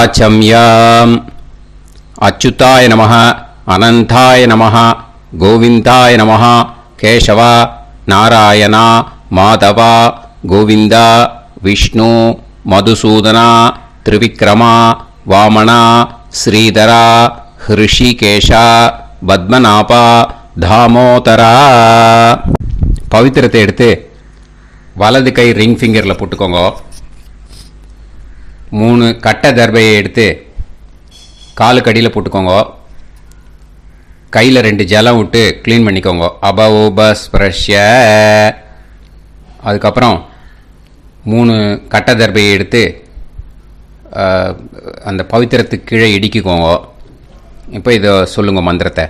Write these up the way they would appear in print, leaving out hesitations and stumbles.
ஆச்சம்யாம். அச்சுதாய நமः, அனந்தாய நமः, கோவிந்தாய நமः, கேசவா, நாராயணா, மாதவா, கோவிந்தா, விஷ்ணு, மதுசூதனா, திரிவிக்ரமா, வாமனா, ஸ்ரீதரா, ஹிருஷிகேஷா, பத்மநாபா, தாமோதரா. பவித்திரத்தை எடுத்து வலது கை ரிங் ஃபிங்கரில் போட்டுக்கோங்க. 3 கட்டை தர்பையை எடுத்து காலுக்கடியில் போட்டுக்கோங்க. கையில் 2 ஜலம் விட்டு க்ளீன் பண்ணிக்கோங்க. அபவோபஸ்பிரஷ்ய. அதுக்கப்புறம் 3 கட்டை தர்பையை எடுத்து அந்த பவித்திரத்துக்கு கீழே இடிக்கிக்கோங்க. இப்போ இதை சொல்லுங்க மந்திரத்தை.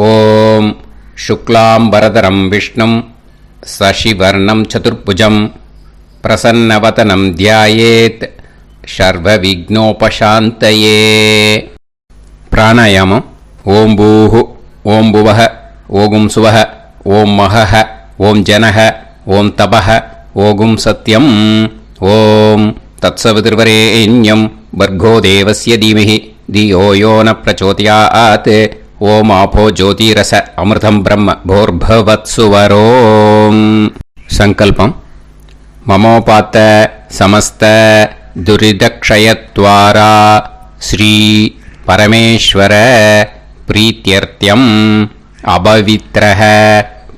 ஓம் சுக்லாம் வரதரம் விஷ்ணும் சசிவர்ணம் சதுர்புஜம் பிரசன்னவதனம் தியாயேத் சர்வ விக்னோபசாந்தயே. பிராணாயாமம். ஓம் பூஹு, ஓம் புவஹ, ஓகும் சுவஹ, ஓம் மஹஹ, ஓம் ஜனஹ, ஓம் தபஹ, ஓகும் சத்யம். ஓம் தத்சவிதுர்வரேண்யம் பர்கோ தேவஸ்ய தீமஹி தியோ யோ ந பிரச்சோதயாத். ஓம் ஆபோ ஜோதிரச அமிர்தம் பிரம்ம போர்பவத்சுவரோம். சங்கல்பம். மமோபாத்த சமஸ்த துரிதக்ஷயத்வாரா ஸ்ரீ பரமேஸ்வர பிரீத்யர்த்தியம் அபவித்ரஹ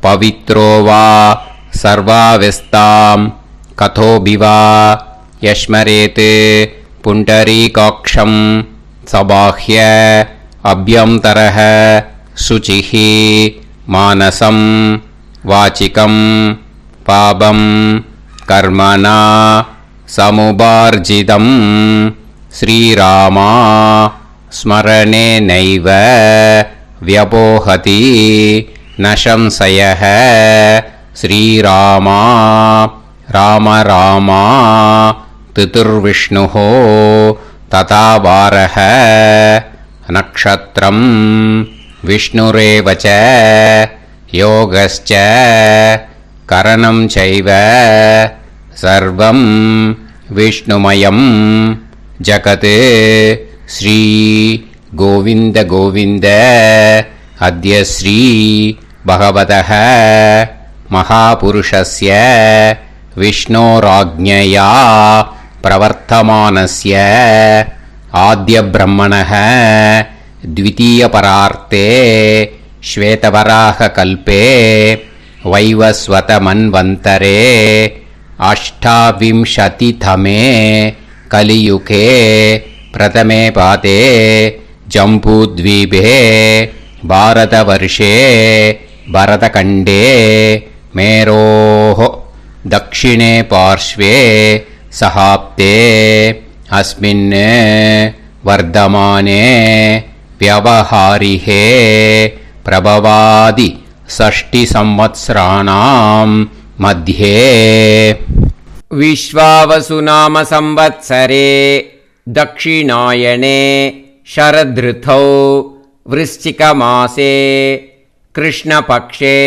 பவித்ரோ வா சர்வாவஸ்தாம் கதோபிவா யஸ்மரேத் புண்டரீகாக்ஷம் சபாஹ்ய அப்யந்தரஹ சுசிஹி மானசம் வாசிகம் பாபம் கர்மணா சமுபார்ஜிதம் ஸ்ரீராமா ஸ்மரணேனைவ வ்யபோஹதி நசம்சயஹ. ஸ்ரீராமா ராம ராமா திதிர்விஷ்ணுஹோ ததா வாரஹ. நக்ஷத்ரம் விஷ்ணுரேவச யோகஸ்ச கரணம் சைவ சர்வம் விஷ்ணுமயம் ஜகத். ஸ்ரீ கோவிந்த கோவிந்த அத்ய ஸ்ரீ பகவதः மகாபுருஷஸ்ய விஷ்ணோராஜ்ஞயா பிரவர்த்தமானஸ்ய ஆத்ய பிரம்மணः த்விதீயபரார்த்தே ஸ்வேதவராக கல்பே வைவஸ்வத மன்வந்தரே அஷ்டாவிம்சதிதமே கலியுகே பிரதமே பாதே ஜம்பூத்வீபே பாரதவர்ஷே பரதகண்டே மேரோः தக்ஷிணே பார்ஷ்வே சஹாப்தே அஸ்மின் வர்தமானே व्यवहारिहे प्रभवादि षष्टि संवत्सराणां मध्ये. विश्वावसुनाम संवत्सरे दक्षिणायने शरदृतौ वृश्चिकमासे कृष्णपक्षे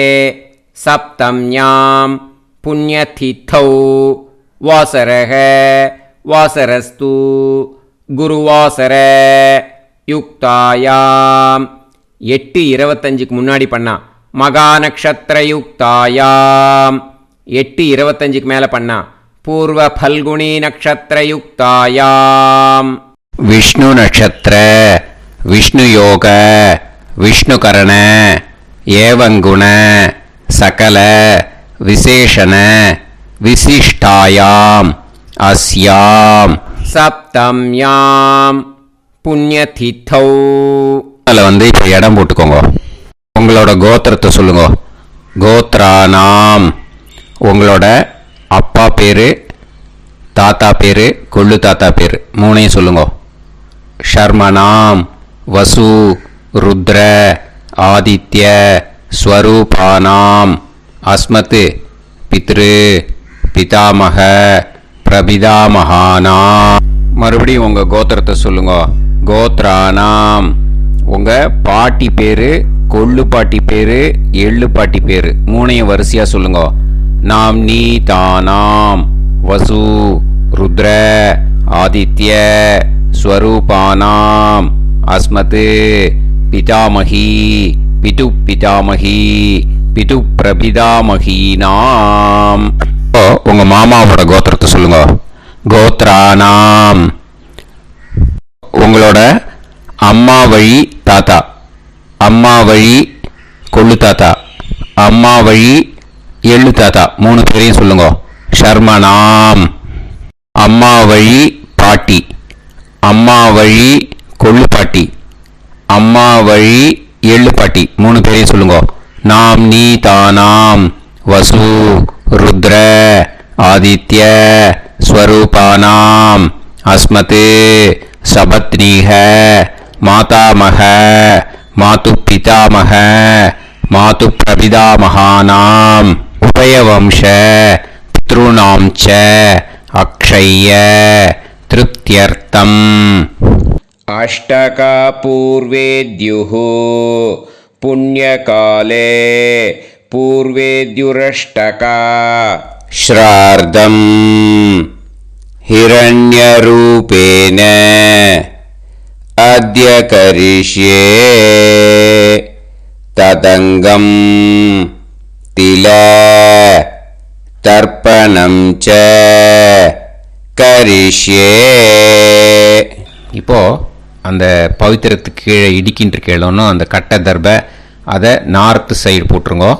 सप्तम्यां पुण्यतिथौ वासरः वासरस्तु गुरुवासर யுக்தாயாம். 8:25க்கு முன்னாடி பண்ணா மகா நக்ஷத்திர யுக்தாயாம். 8:25க்கு மேலே பண்ணா பூர்வ பல்குனி நக்ஷத்திர யுக்தாயாம். விஷ்ணு நக்ஷத்திர விஷ்ணு யோக விஷ்ணுகரண ஏவங்குண சகல விசேஷண விசிஷ்டாயாம் அஸ்யாம் சப்தம்யாம் புண்ணியதிதௌ. அதில் இப்போ இடம் போட்டுக்கோங்க. உங்களோட கோத்திரத்தை சொல்லுங்க. கோத்ரானாம். உங்களோட அப்பா பேர், தாத்தா பேர், கொள்ளு தாத்தா பேர் 3ஐயும் சொல்லுங்க. ஷர்மனாம் வசு ருத்ர ஆதித்ய ஸ்வரூபானாம் அஸ்மத் பித்ரு பிதாமக பிரபிதாமகானாம். மறுபடியும் உங்கள் கோத்திரத்தை சொல்லுங்க. கோத்ரானாம். உங்கள் பாட்டி பேர், கொள்ளு பாட்டி பேர், எள்ளு பாட்டி பேர் 3ஐயும் வரிசையாக சொல்லுங்க. நாம் நீ தானாம் வசு ருத்ர ஆதித்ய ஸ்வரூபானாம் அஸ்மத் பிதாமகி பிது பிதாமகி பிது பிரபிதாமகீனாம். உங்க மாமாவோட கோத்திரத்தை சொல்லுங்க. கோத்ரானாம் உங்களோட அம்மா வழி தாத்தா, அம்மா வழி கொள்ளு தாத்தா, அம்மா வழி எள்ளு தாத்தா, 3 பேரையும் சொல்லுங்க. ஷர்மனாம் அம்மா வழி பாட்டி, அம்மா வழி கொள்ளு பாட்டி, அம்மா வழி எள்ளு பாட்டி, 3 பேரையும் சொல்லுங்க. நாம் நீ தானாம் வசு ருத்ர ஆதித்ய ஸ்வரூபானாம் அஸ்மத் சபத்னீஹ மாதாமக மாது பிதாமக மாது பிரபிதாமகானாம் உபயவம்ச பித்ருணாம் ச அக்ஷய்ய திருப்தியர்த்தம். அஷ்டகா பூர்வேத்யுः புண்ணியகாலே பூர்வேத்யுரஷ்டகா ஸ்ரார்த்தம் ஹிரண்யரூபேன அத்ய கரிஷ்யே ததங்கம் தில தர்ப்பணம் ச கரிஷ்யே. இப்போ அந்த பவித்திரத்துக்கு கீழே இடிக்கின்ற கீழோன்னு அந்த கட்டை தர்பை அதை நார்த்து சைடு போட்டுருங்கோ.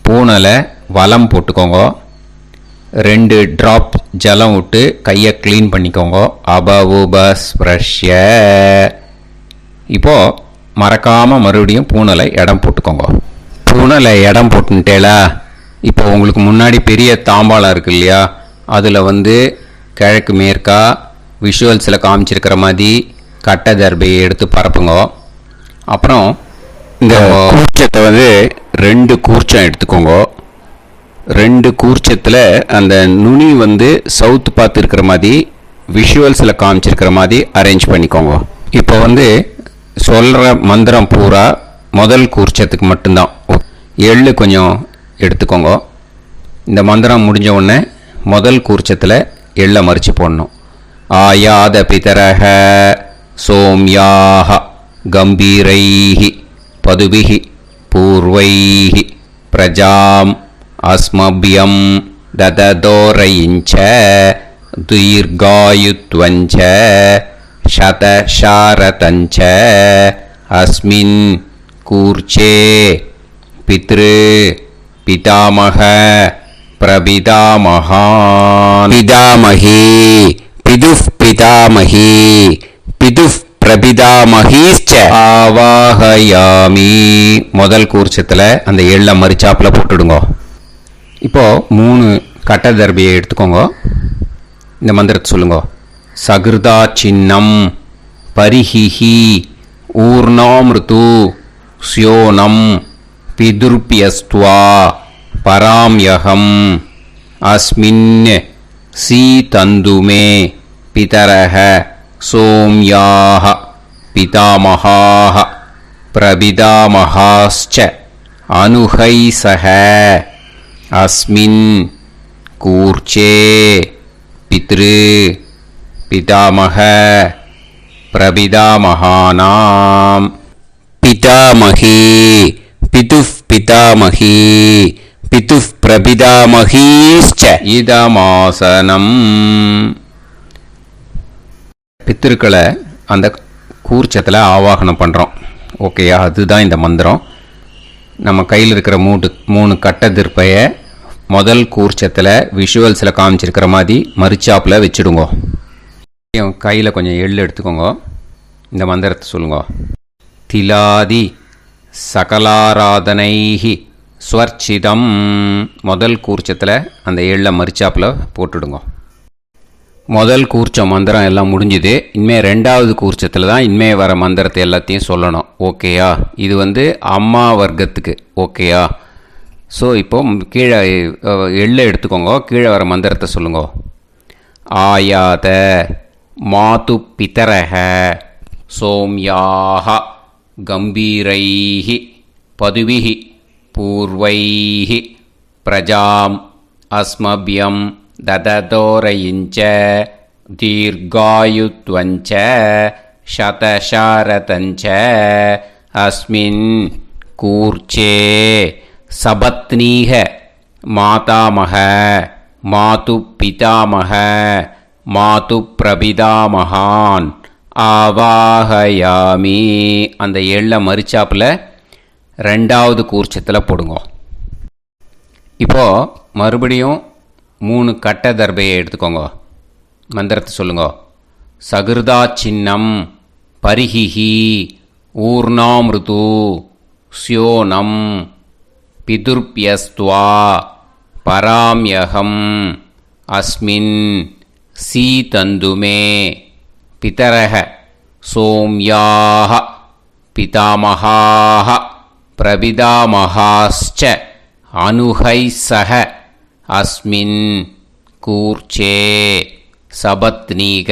பூனலை வலம் போட்டுக்கோங்க. 2 ட்ராப் ஜலம் விட்டு கையை க்ளீன் பண்ணிக்கோங்க. அபவுபஸ்ப்ரஷ்ய. இப்போது மறக்காமல் மறுபடியும் பூனலை இடம் போட்டுக்கோங்க. பூனலை இடம் போட்டுட்டேலா. இப்போ உங்களுக்கு முன்னாடி பெரிய தாம்பாளம் இருக்கு இல்லையா, அதில் கிழக்கு மேற்கா விஷுவல்ஸில் காமிச்சிருக்கிற மாதிரி கட்டை தர்பையை எடுத்து பரப்புங்க. அப்புறம் இந்த கூர்ச்சத்தை 2 கூர்ச்சம் எடுத்துக்கோங்க. 2 கூர்ச்சத்தில் அந்த நுனி சவுத்து பார்த்து இருக்கிற மாதிரி விஷுவல்ஸில் காமிச்சிருக்கிற மாதிரி அரேஞ்ச் பண்ணிக்கோங்க. இப்போ சொல்கிற மந்திரம் பூரா முதல் கூர்ச்சத்துக்கு மட்டும்தான். எள்ளு கொஞ்சம் எடுத்துக்கோங்க. இந்த மந்திரம் முடிஞ்ச உடனே முதல் கூர்ச்சத்தில் எள்ளை மறித்து போடணும். ஆயாத பிதரஹ சோம்யாக கம்பீரைஹி பதுபிஹி பூர்வைஹி பிரஜாம் அஸ்மபியம் தததோரயிஞ்ச தீர்காயுத்வஞ்ச சதசாரதஞ்ச அஸ்மின் கூர்ச்சே பித்ரு பிதாமக பிரபிதாமகான் பிதாமகி பிதுஃப் பிதாமகி பிதுஃப் பிரபிதாமகீச்ச ஆவாஹயாமி. முதல் கூர்ச்சத்தில் அந்த எள்ளை மறிச்சாப்பில் போட்டுடுங்க. இப்போது 3 கட்டை தர்பையை எடுத்துக்கோங்க. இந்த மந்திரத்தை சொல்லுங்க. சகிருதா சின்னம் பரிஹிஹி ஊர்ணாமிருது ஸ்யோனம் பிதுர்பியஸ்துவா பராம்யகம் அஸ்மின் சீதந்துமே பிதரஹ சோம்யாக பிதாமகாः பிரபிதாமகாஸ்ச அனுஹைசஹ அஸ்மின் கூர்ச்சே பித்ரு பிதாமக பிரபிதாமகானாம் பிதாமகி பிதுஃப் பிதாமகி பிதுஃப் பிரபிதாமகீஸ்ச இதமாசனம். பித்திருக்களை அந்த கூர்ச்சத்தில் ஆவாகனம் பண்ணுறோம். ஓகேயா? அதுதான் இந்த மந்திரம். நம்ம கையில் இருக்கிற 3 கட்டை திருப்பையை முதல் கூர்ச்சத்தில் விஷுவல்ஸில் காமிச்சிருக்கிற மாதிரி மறிச்சாப்பில் வச்சுடுங்க. கையில் கொஞ்சம் எள்ளு எடுத்துக்கோங்க. இந்த மந்திரத்தை சொல்லுங்க. திலாதி சகலாராதனைஹி ஸ்வர்ச்சிதம். முதல் கூர்ச்சத்தில் அந்த எள்ளை மறிச்சாப்பில் போட்டுடுங்க. முதல் கூர்ச்சம் மந்திரம் எல்லாம் முடிஞ்சுது. இனிமேல் 2வது கூர்ச்சத்தில் தான் இனிமேல் வர மந்திரத்தை எல்லாத்தையும் சொல்லணும். ஓகேயா? இது அம்மா வர்க்கத்துக்கு. ஓகேயா? ஸோ இப்போ கீழே எள்ளை எடுத்துக்கோங்க. கீழே வர மந்திரத்தை சொல்லுங்க. ஆயாத மாது பிதரஹ சோம்யாக கம்பீரைஹி பதுவிஹி பூர்வைஹி பிரஜாம் அஸ்மபியம் தததோரயிஞ்ச தீர்காயுத்வஞ்ச சதசாரதஞ்ச அஸ்மின் கூர்ச்சே சபத்னீக மாதாமக மாது பிதாமக மாது பிரபிதாமகான் ஆவாஹயாமி. அந்த எள்ள மரிச்சாப்பில் ரெண்டாவது கூர்ச்சத்தில் போடுங்க. இப்போது மறுபடியும் 3 கட்ட தர்பையை எடுத்துக்கோங்க. மந்திரத்தை சொல்லுங்க. சகிருதா சின்னம் பரிஹிஹி ஊர்ணாமிருது ஸ்யோனம் பிதுர்பியஸ்துவா பராம்யகம் அஸ்மின் சீதந்துமே பிதரஹ சோம்யாஹ பிதாமஹாஹ பிரபிதாமஹாஸ்ச அனுஹைசஹ அஸ்மின் கூர்ச்சே சபத்னீக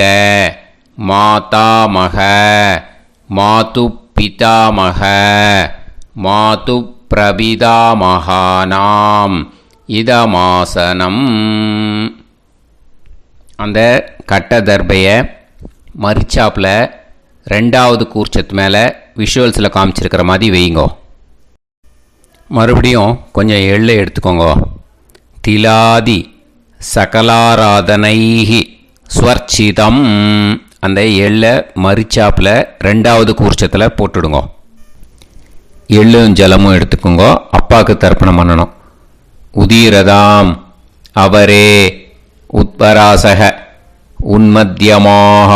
மாதாமக மாது பிதாமக மாது பிரபிதாமகானாம் இதமாசனம். அந்த கட்ட தர்பையை மரிச்சாப்பில் ரெண்டாவது கூர்ச்சத்து மேலே விஷுவல்ஸில் காமிச்சிருக்கிற மாதிரி வைங்கோ. மறுபடியும் கொஞ்சம் எள்ளை எடுத்துக்கோங்க. திலாதி சகலாராதனைஹி ஸ்வர்ச்சிதம். அந்த எள்ளை மரிச்சாப்பில் ரெண்டாவது கூர்ச்சத்தில் போட்டுடுங்க. எள்ளும் ஜலமும் எடுத்துக்கோங்க. அப்பாவுக்கு தர்ப்பணம் பண்ணணும். உதீரதாம் அவரே உத்வராசக உன்மத்யமாக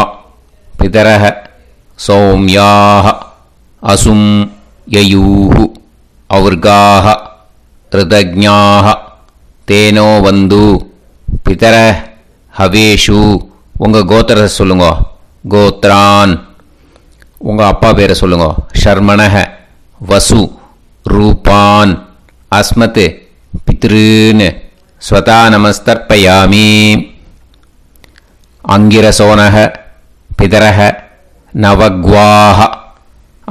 பிதரஹ சௌம்யாக அசும் யயூஹு ஔர்காஹ ரிதஜ்ஞாஹ தேனோ வந்து பிதர ஹவேஷு. உங்கள் கோத்திரத்தை சொல்லுங்க. கோத்ரான். உங்கள் அப்பா பேரை சொல்லுங்க. ஷர்மணஹ வசு ரூபான் அஸ்மத் பித்ருன்னு ஸ்வதா நமஸ்தர்ப்பயாமி. அங்கிரசோனஹ பிதரஹ நவக்வாஹ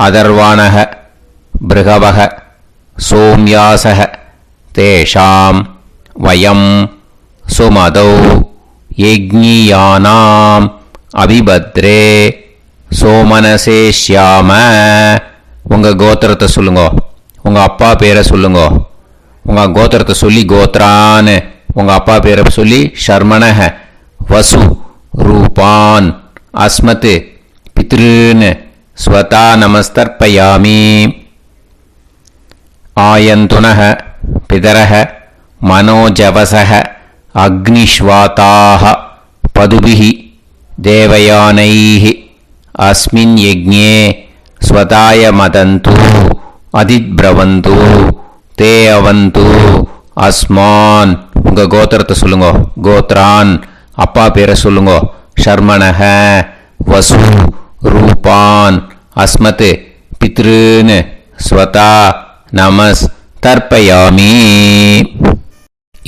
அதர்வாணஹ பிருகவஹ சோம்யாசஹ தேஷாம் வயம் சுமதௌ யஜ்ஞியானாம் அபிபத்ரே சோமனசேஷ்யாம. உங்கள் கோத்திரத்தை சொல்லுங்க. உங்கள் அப்பா பேரை சொல்லுங்க. உங்கள் கோத்திரத்தை சொல்லி கோத்ரான்னு உங்கள் அப்பா பேரை சொல்லி ஷர்மணஹ வசு ரூபான் அஸ்மத் பித்ருன்னு ஸ்வதா நமஸ்தர்ப்பயாமி. ஆயந்துனஹ பிதரஹ மனோஜவசஹ அக்னிஷ்வாதாஹ பதுபிஹி தேவயானைஹி அஸ்மின் யஜ்ஞே ஸ்வதாய மதந்து அதித்ப்ரவந்து தே அவந்து அஸ்மான். உங்கள் கோத்திரத்தை சொல்லுங்க. கோத்ரான். அப்பா பேரை சொல்லுங்க. ஷர்மணஹ வசு ரூபான் அஸ்மத் பித்ருன்னு ஸ்வதா நமஸ் தர்ப்பயாமி.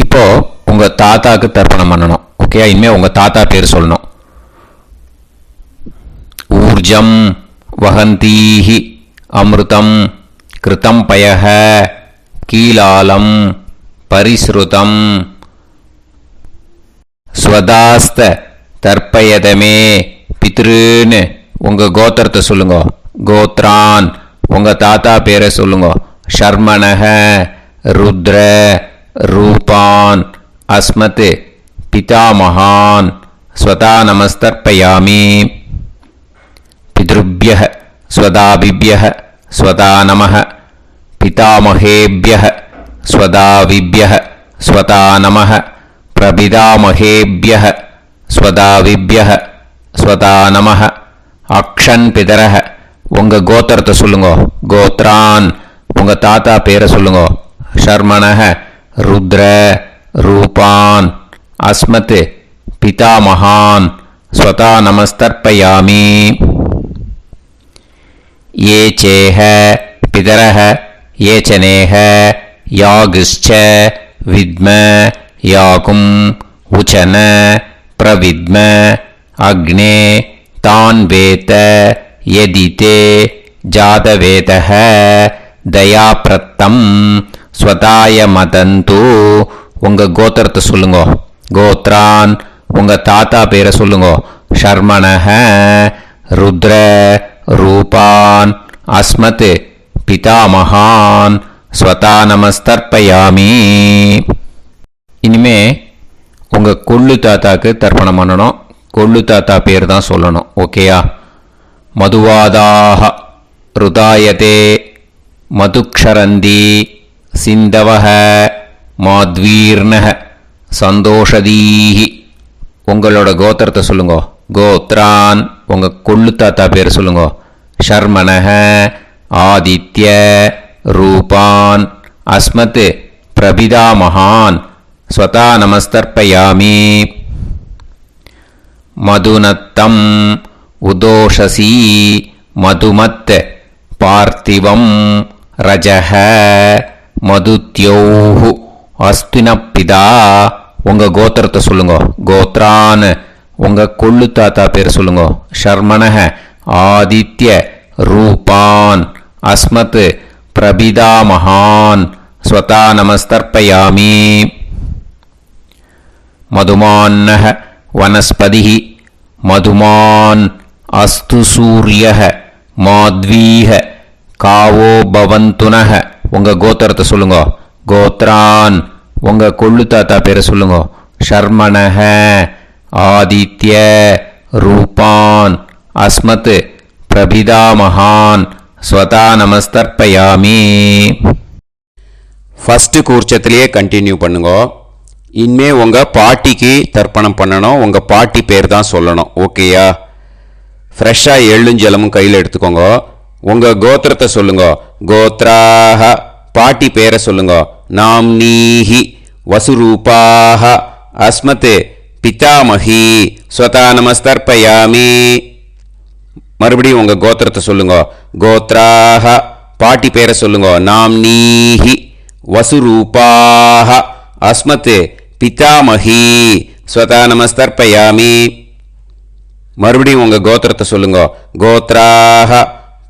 இப்போ உங்கள் தாத்தாக்கு தர்ப்பணம் பண்ணணும். ஓகே, இனிமேல் உங்கள் தாத்தா பேர் சொல்லணும். ஊர்ஜம் வஹந்தீஹி அமிர்தம் கிருதம் பயஹ கீலாலம் பரிஸ்ருதம் ஸ்வதாஸ்த தர்ப்பயதமே பித்ருன்னு உங்கள் கோத்திரத்தை சொல்லுங்க. கோத்ரான். உங்கள் தாத்தா பேரை சொல்லுங்க. ஷர்மணஹ ருத்ர ரூபான் அஸ்மத் பிதாமகான் ஸ்வதா நமஸ்தர்ப்பயாமி. பித்ருப்யஹ ஸ்வதாபிப்யஹ ஸ்வதா நமஹ பிதாமகேப்யஹ ஸ்வதாவிப்யஹ ஸ்வதா நமஹ பிரபிதாமகேப்யஹ ஸ்வதாவிப்யஹ ஸ்வதா நமஹ. அக்ஷன் பிதரஹ. உங்கள் கோத்திரத்தை சொல்லுங்க. கோத்ரான். உங்கள் தாத்தா பேரை சொல்லுங்க. ஷர்மணஹ ருத்ர ரூபான் அஸ்மத் பிதாமகான் ஸ்வதா நமஸ்தர்ப்பயாமி. ये चेह पितरः ये चनेह यागश्च विद्म याकुं उचन प्रविद्म अग्ने तान् वेत यदिते जातवेतः दयाप्रत्तं स्वताय मदन्तु. உங்கள் கோத்திரத்தை சொல்லுங்க. கோத்ரான். உங்கள் தாத்தா பேரை சொல்லுங்க. ஷர்மணஹ ருத்ர ரூபான் அஸ்மத் பிதாமகான் ஸ்வதா நமஸ்தர்ப்பயாமி. இனிமே உங்கள் கொள்ளு தாத்தாக்கு தர்ப்பணம் பண்ணணும். கொள்ளு தாத்தா பேர் தான் சொல்லணும். ஓகேயா? மதுவாதாக ருதாயதே மதுக்ஷரந்தி சிந்தவஹ மாத்வீர்ணஹ சந்தோஷதீஹி. உங்களோட கோத்திரத்தை சொல்லுங்க. கோத்ரான் உங்கள் கொள்ளு தாத்தா பேர் சொல்லுங்க. ஷர்மணஹ ஆதித்ய ரூபான் அஸ்மத் பிரபிதாமகான் ஸ்வதா நமஸ்தர்ப்பயாமி. மதுநத்தம் உதோஷசி மதுமத் பார்த்திவம் ரஜஹ மதுத்யோஹு அஸ்தினப்பிதா. உங்கள் கோத்திரத்தை சொல்லுங்க. கோத்ரான் உங்கள் கொள்ளு தாத்தா பேர் சொல்லுங்க. ஷர்மணஹ ஆதித்ய ரூபான் அஸ்மத் பிரபிதாமகான் ஸ்வதா நமஸ்தர்ப்பயாமி. மதுமான்னஹ வனஸ்பதிஹ மதுமான் அஸ்து சூரியஹ மாத்வீஹ காவோ பவந்துனஹ. உங்கள் கோத்திரத்தை சொல்லுங்க. கோத்ரான் உங்கள் கொள்ளு தாத்தா பேரை சொல்லுங்க. ஷர்மணஹ ஆதித்ய ரூபான் அஸ்மத் பிரபிதாமகான் ஸ்வதா நமஸ்தர்ப்பயாமி. ஃபஸ்ட்டு கூர்ச்சத்திலேயே கண்டினியூ பண்ணுங்க. இனிமே உங்கள் பாட்டிக்கு தர்ப்பணம் பண்ணணும். உங்கள் பாட்டி பேர் தான் சொல்லணும். ஓகேயா? ஃப்ரெஷ்ஷாக எள்ளும் ஜலமும் கையில் எடுத்துக்கோங்க. உங்கள் கோத்திரத்தை சொல்லுங்க. கோத்ராஹ பாட்டி பேரை சொல்லுங்க. நாம்னீஹி வசுரூபாஹ அஸ்மத் பிதாமஹி ஸ்வதா நமஸ்தர்ப்பயாமி. மறுபடியும் உங்கள் கோத்திரத்தை சொல்லுங்க. கோத்ராஹ பாட்டி பேரை சொல்லுங்க. நாம்னீஹி வசுரூபாஹ அஸ்மத் பிதாமஹி ஸ்வதா நமஸ்தர்ப்பயாமி. மறுபடியும் உங்கள் கோத்திரத்தை சொல்லுங்க. கோத்ராஹ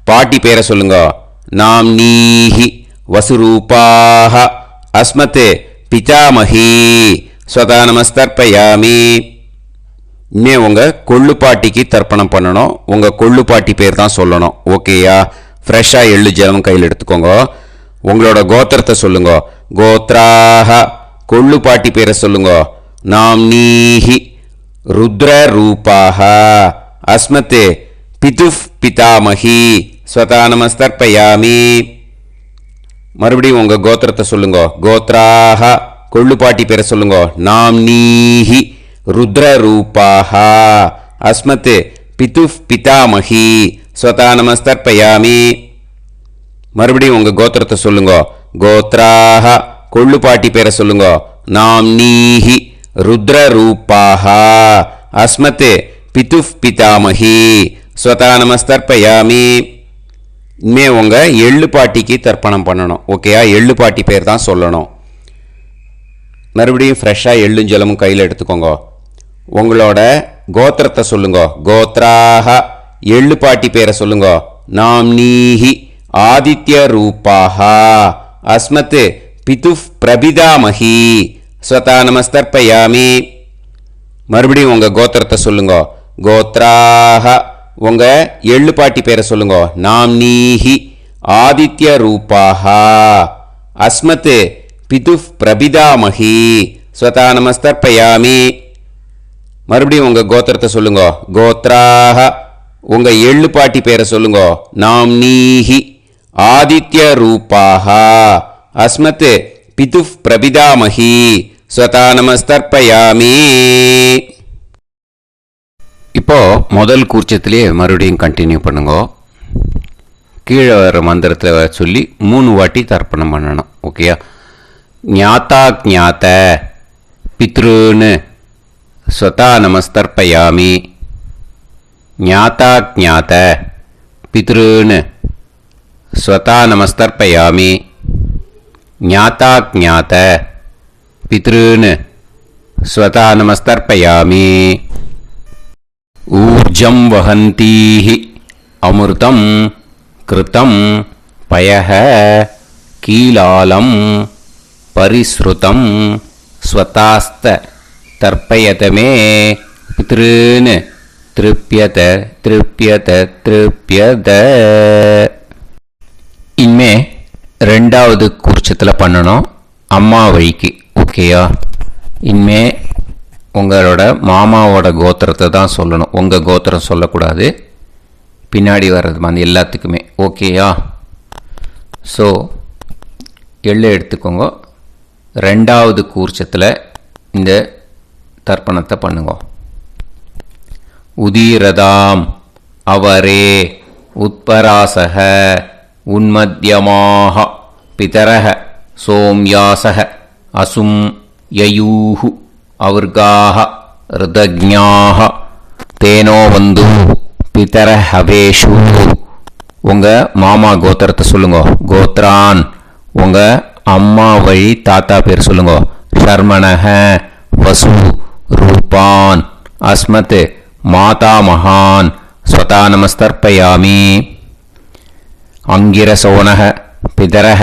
பாட்டி பேரை சொல்லுங்க. நாம்னீஹி வசுரூபாஹ அஸ்மத் பிதாமஹி ஸ்வதா நமஸ்தர்ப்பயாமி. இன்னே உங்கள் கொள்ளு பாட்டிக்கு தர்ப்பணம் பண்ணணும். உங்கள் கொள்ளு பாட்டி பேர் தான் சொல்லணும். ஓகேயா? ஃப்ரெஷ்ஷாக எள்ளு ஜலம் கையில் எடுத்துக்கோங்க. உங்களோட கோத்திரத்தை சொல்லுங்க. கோத்ராஹ கொள்ளு பாட்டி பேரை சொல்லுங்க. நாம்னீஹி ருத்ர ரூபாஹ அஸ்மத் பிதுஃப் பிதாமஹி ஸ்வதா நமஸ்தர்ப்பயாமி. மறுபடியும் உங்கள் கோத்திரத்தை சொல்லுங்க. கோத்ராஹ கொள்ளு பாட்டி பேரை சொல்லுங்க. நாம்னீஹி ருத்ர ரூபாஹ அஸ்மத் பிதுஃப் பிதாமஹி ஸ்வதா நமஸ்தர்ப்பயாமி. மறுபடியும் உங்கள் கோத்திரத்தை சொல்லுங்க. கோத்ராஹ கொள்ளு பாட்டி பேரை சொல்லுங்க. நாம்னீஹி ருத்ர ரூபாஹ அஸ்மத் பிதுஃப் பிதாமஹி ஸ்வதா நமஸ்தர்ப்பயாமி. இனிமே உங்கள் எள்ளு பாட்டிக்கு தர்ப்பணம் பண்ணணும். ஓகேயா? எள்ளு பாட்டி பேர் தான் சொல்லணும். மறுபடியும் ஃப்ரெஷ்ஷாக எள்ளும் ஜலமும் கையில் எடுத்துக்கோங்க. உங்களோட கோத்திரத்தை சொல்லுங்க. கோத்ராஹ எள்ளு பாட்டி பேரை சொல்லுங்க. நாம்னீஹி ஆதித்ய ரூபாஹ அஸ்மத் பிதுஃப் பிரபிதாமஹி ஸ்வதா நமஸ்தர்ப்பயாமி. மறுபடியும் உங்கள் கோத்திரத்தை சொல்லுங்க. கோத்ராஹ உங்கள் எள்ளு பாட்டி பேரை சொல்லுங்க. நாம்னீஹி ஆதித்ய ரூபாஹ அஸ்மத் பிதுஃப் பிரபிதாமஹி ஸ்வதா நமஸ்தர்ப்பயாமி. மறுபடியும் உங்கள் கோத்திரத்தை சொல்லுங்க. கோத்ராஹ உங்கள் எள்ளு பாட்டி பேரை சொல்லுங்க. நாம்னீஹி ஆதித்ய ரூபாஹ அஸ்மத் பிதுஃப் பிரபிதாமஹி ஸ்வதா நமஸ்தர்ப்பயாமி. இப்போ முதல் கூர்ச்சத்திலே மறுபடியும் கண்டினியூ பண்ணுங்க. கீழே வர மந்திரத்தில் சொல்லி 3 வாட்டி தர்ப்பணம் பண்ணணும். ஓகேயா? ஞாத்தா ஞாத்த பித்ருன்னு ஸ்வதா நமஸ்தர்ப்பயாமி. ஞாத்தா ஞாத்த பித்ருன்னு ஸ்வதா நமஸ்தர்ப்பயாமி. ஞாத்தா ஞாத்த பித்ருன்னு ஸ்வதா நமஸ்தர்ப்பயாமி. ஊர்ஜம் வஹந்தீஹி அமிர்தம் கிருதம் பயஹ கீலாலம் பரிஸ்ருதம் ஸ்வதாஸ்த தர்ப்பயதமே பித்ருன்னு திருப்பியத திருப்பியத திருப்பியத. இனிமே ரெண்டாவது கூர்ச்சத்தில் பண்ணணும் அம்மா வழிக்கு. ஓகேயா? இனிமே உங்களோட மாமாவோட கோத்திரத்தை தான் சொல்லணும், உங்கள் கோத்திரம் சொல்லக்கூடாது. பின்னாடி வர்றது மாதிரி எல்லாத்துக்குமே. ஓகேயா? ஸோ எள்ளு எடுத்துக்கோங்க. ரெண்டாவது கூர்ச்சத்தில் இந்த தர்ப்பணத்தை பண்ணுங்க. உதீரதாம் அவரே உத்பராசக உன்மத்யமாக பிதரக சோம்யாசக அசும் யயூஹு அவர்காக ருதஜ்ஞாக தேனோ வந்து பிதர ஹவேஷு. உங்கள் மாமா கோத்திரத்தை சொல்லுங்க. கோத்ரான் உங்கள் அம்மா வழி தாத்தா பேர் சொல்லுங்க. ஷர்மணக வசு ரூபான் அஸ்மத் மாதா மகான் ஸ்வதா நமஸ்தர்ப்பயாமி. அங்கிரசோனக பிதரக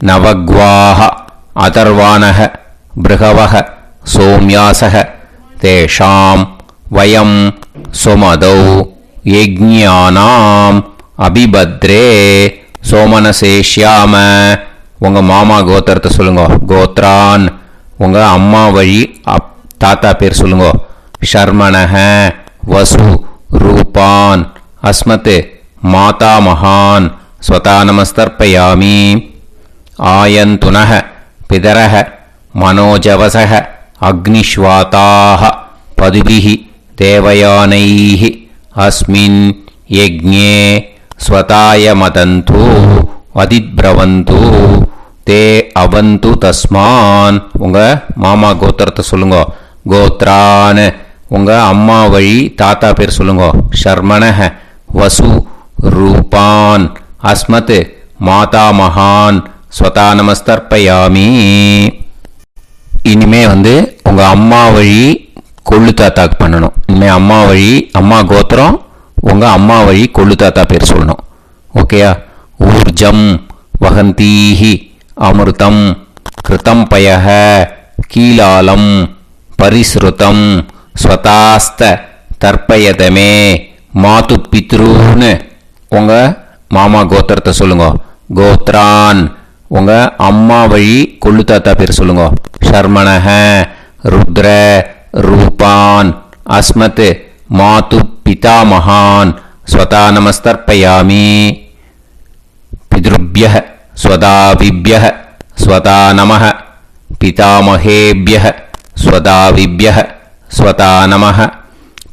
நவக்வாக அதர்வானக பிருகவக சோம்யாசக தேஷாம் வயம் சுமதௌ யஜ்ஞானாம் அபிபத்ரே சோமனசேஷ்யாம. உங்கள் மாமா கோத்திரத்தை சொல்லுங்க. கோத்ரான் உங்கள் அம்மா வழி தாத்தா பேர் சொல்லுங்க. ஷர்மணக வசு ரூபான் அஸ்மத் மாதா மகான் ஸ்வதா நமஸ்தர்ப்பயாமி. ஆயந்துனக பிதரக மனோஜவசக அக்னிஷ்வாதாக பதுபிஹி தேவயானைஹி அஸ்மின் யஜ்ஞே ஸ்வதாய மதந்து அதிப்ரவந்து தே அவந்து தஸ்மான். உங்கள் மாமா கோத்திரத்தை சொல்லுங்க. கோத்ரான் உங்கள் அம்மா வழி தாத்தா பேர் சொல்லுங்க. ஷர்மணக வசு ரூபான் அஸ்மத் மாதா மகான் ஸ்வதா நமஸ்தர்ப்பயாமி. இனிமே உங்கள் அம்மா வழி கொள்ளு தாத்தாக்கு பண்ணணும். இனிமேல் அம்மா வழி அம்மா கோத்திரம் உங்கள் அம்மா வழி கொள்ளு தாத்தா பேர் சொல்லணும். ஓகேயா? ஊர்ஜம் வகந்தீஹி அமிர்தம் கிருதம் பயஹ கீலாலம் பரிஸ்ருதம் ஸ்வதாஸ்த தர்ப்பயதமே மாது பித்ருன்னு உங்கள் மாமா கோத்திரத்தை சொல்லுங்க. கோத்ரான் உங்கள் அம்மா வழி கொள்ளு தாத்தா பேர் சொல்லுங்க. ஷர்மணக ருத்ர ரூபான் அஸ்மத் மாது பிதாமகான் ஸ்வதா நமஸ்தர்ப்பயாமி. பித்ருப்யः ஸ்வதாவிப்யः ஸ்வதா நமः பிதாமகேப்யः ஸ்வதாவிப்யः ஸ்வதா நமः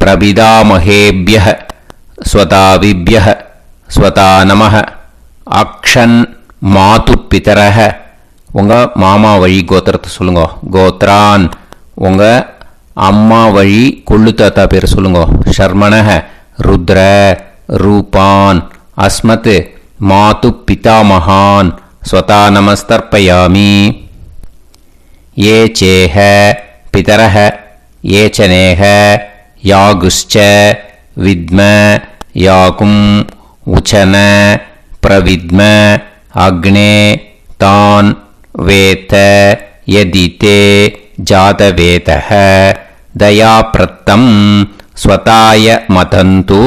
பிரபிதாமகேப்யः ஸ்வதாவிப்யः ஸ்வதா நமः. அக்ஷன் மாது பிதரக உங்கள் மாமா வழி கோத்திரத்தை சொல்லுங்க. கோத்ரான் உங்கள் அம்மா வழி கொள்ளு தாத்தா பேர் சொல்லுங்க. ஷர்மணக ருத்ர ரூபான் அஸ்மத் மாது பிதாமகான் ஸ்வதா நமஸ்தர்ப்பயாமி. ये चेह पितरः ये च नेह यागुश्च विद्म याकुम् उचन प्रविद्म अग्ने तान् वेत यदिते जातवेतः दयाप्रत्तम् स्वताय मदन्तु.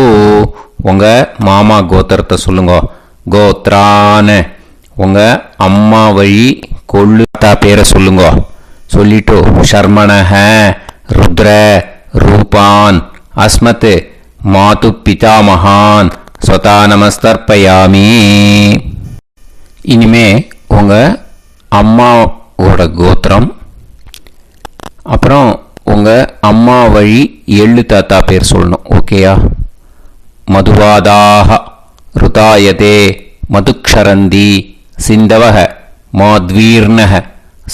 உங்கள் மாமா கோத்திரத்தை சொல்லுங்க. கோத்ரான் உங்கள் அம்மா வழி கொள்ளு தாத்தா பேரை சொல்லுங்க. சொல்லிட்டு ஷர்மணக ருத்ர ரூபான் அஸ்மத் மாது பிதாமகான் ஸ்வதா நமஸ்தர்ப்பயாமி. இனிமே உங்கள் அம்மாவோட கோத்திரம் அப்புறம் உங்கள் அம்மா வழி எள்ளு தாத்தா பேர் சொல்லணும். ஓகேயா? மதுவாதாக ருதாயதே மதுக்ஷரந்தி சிந்தவக மாத்வீர்ணக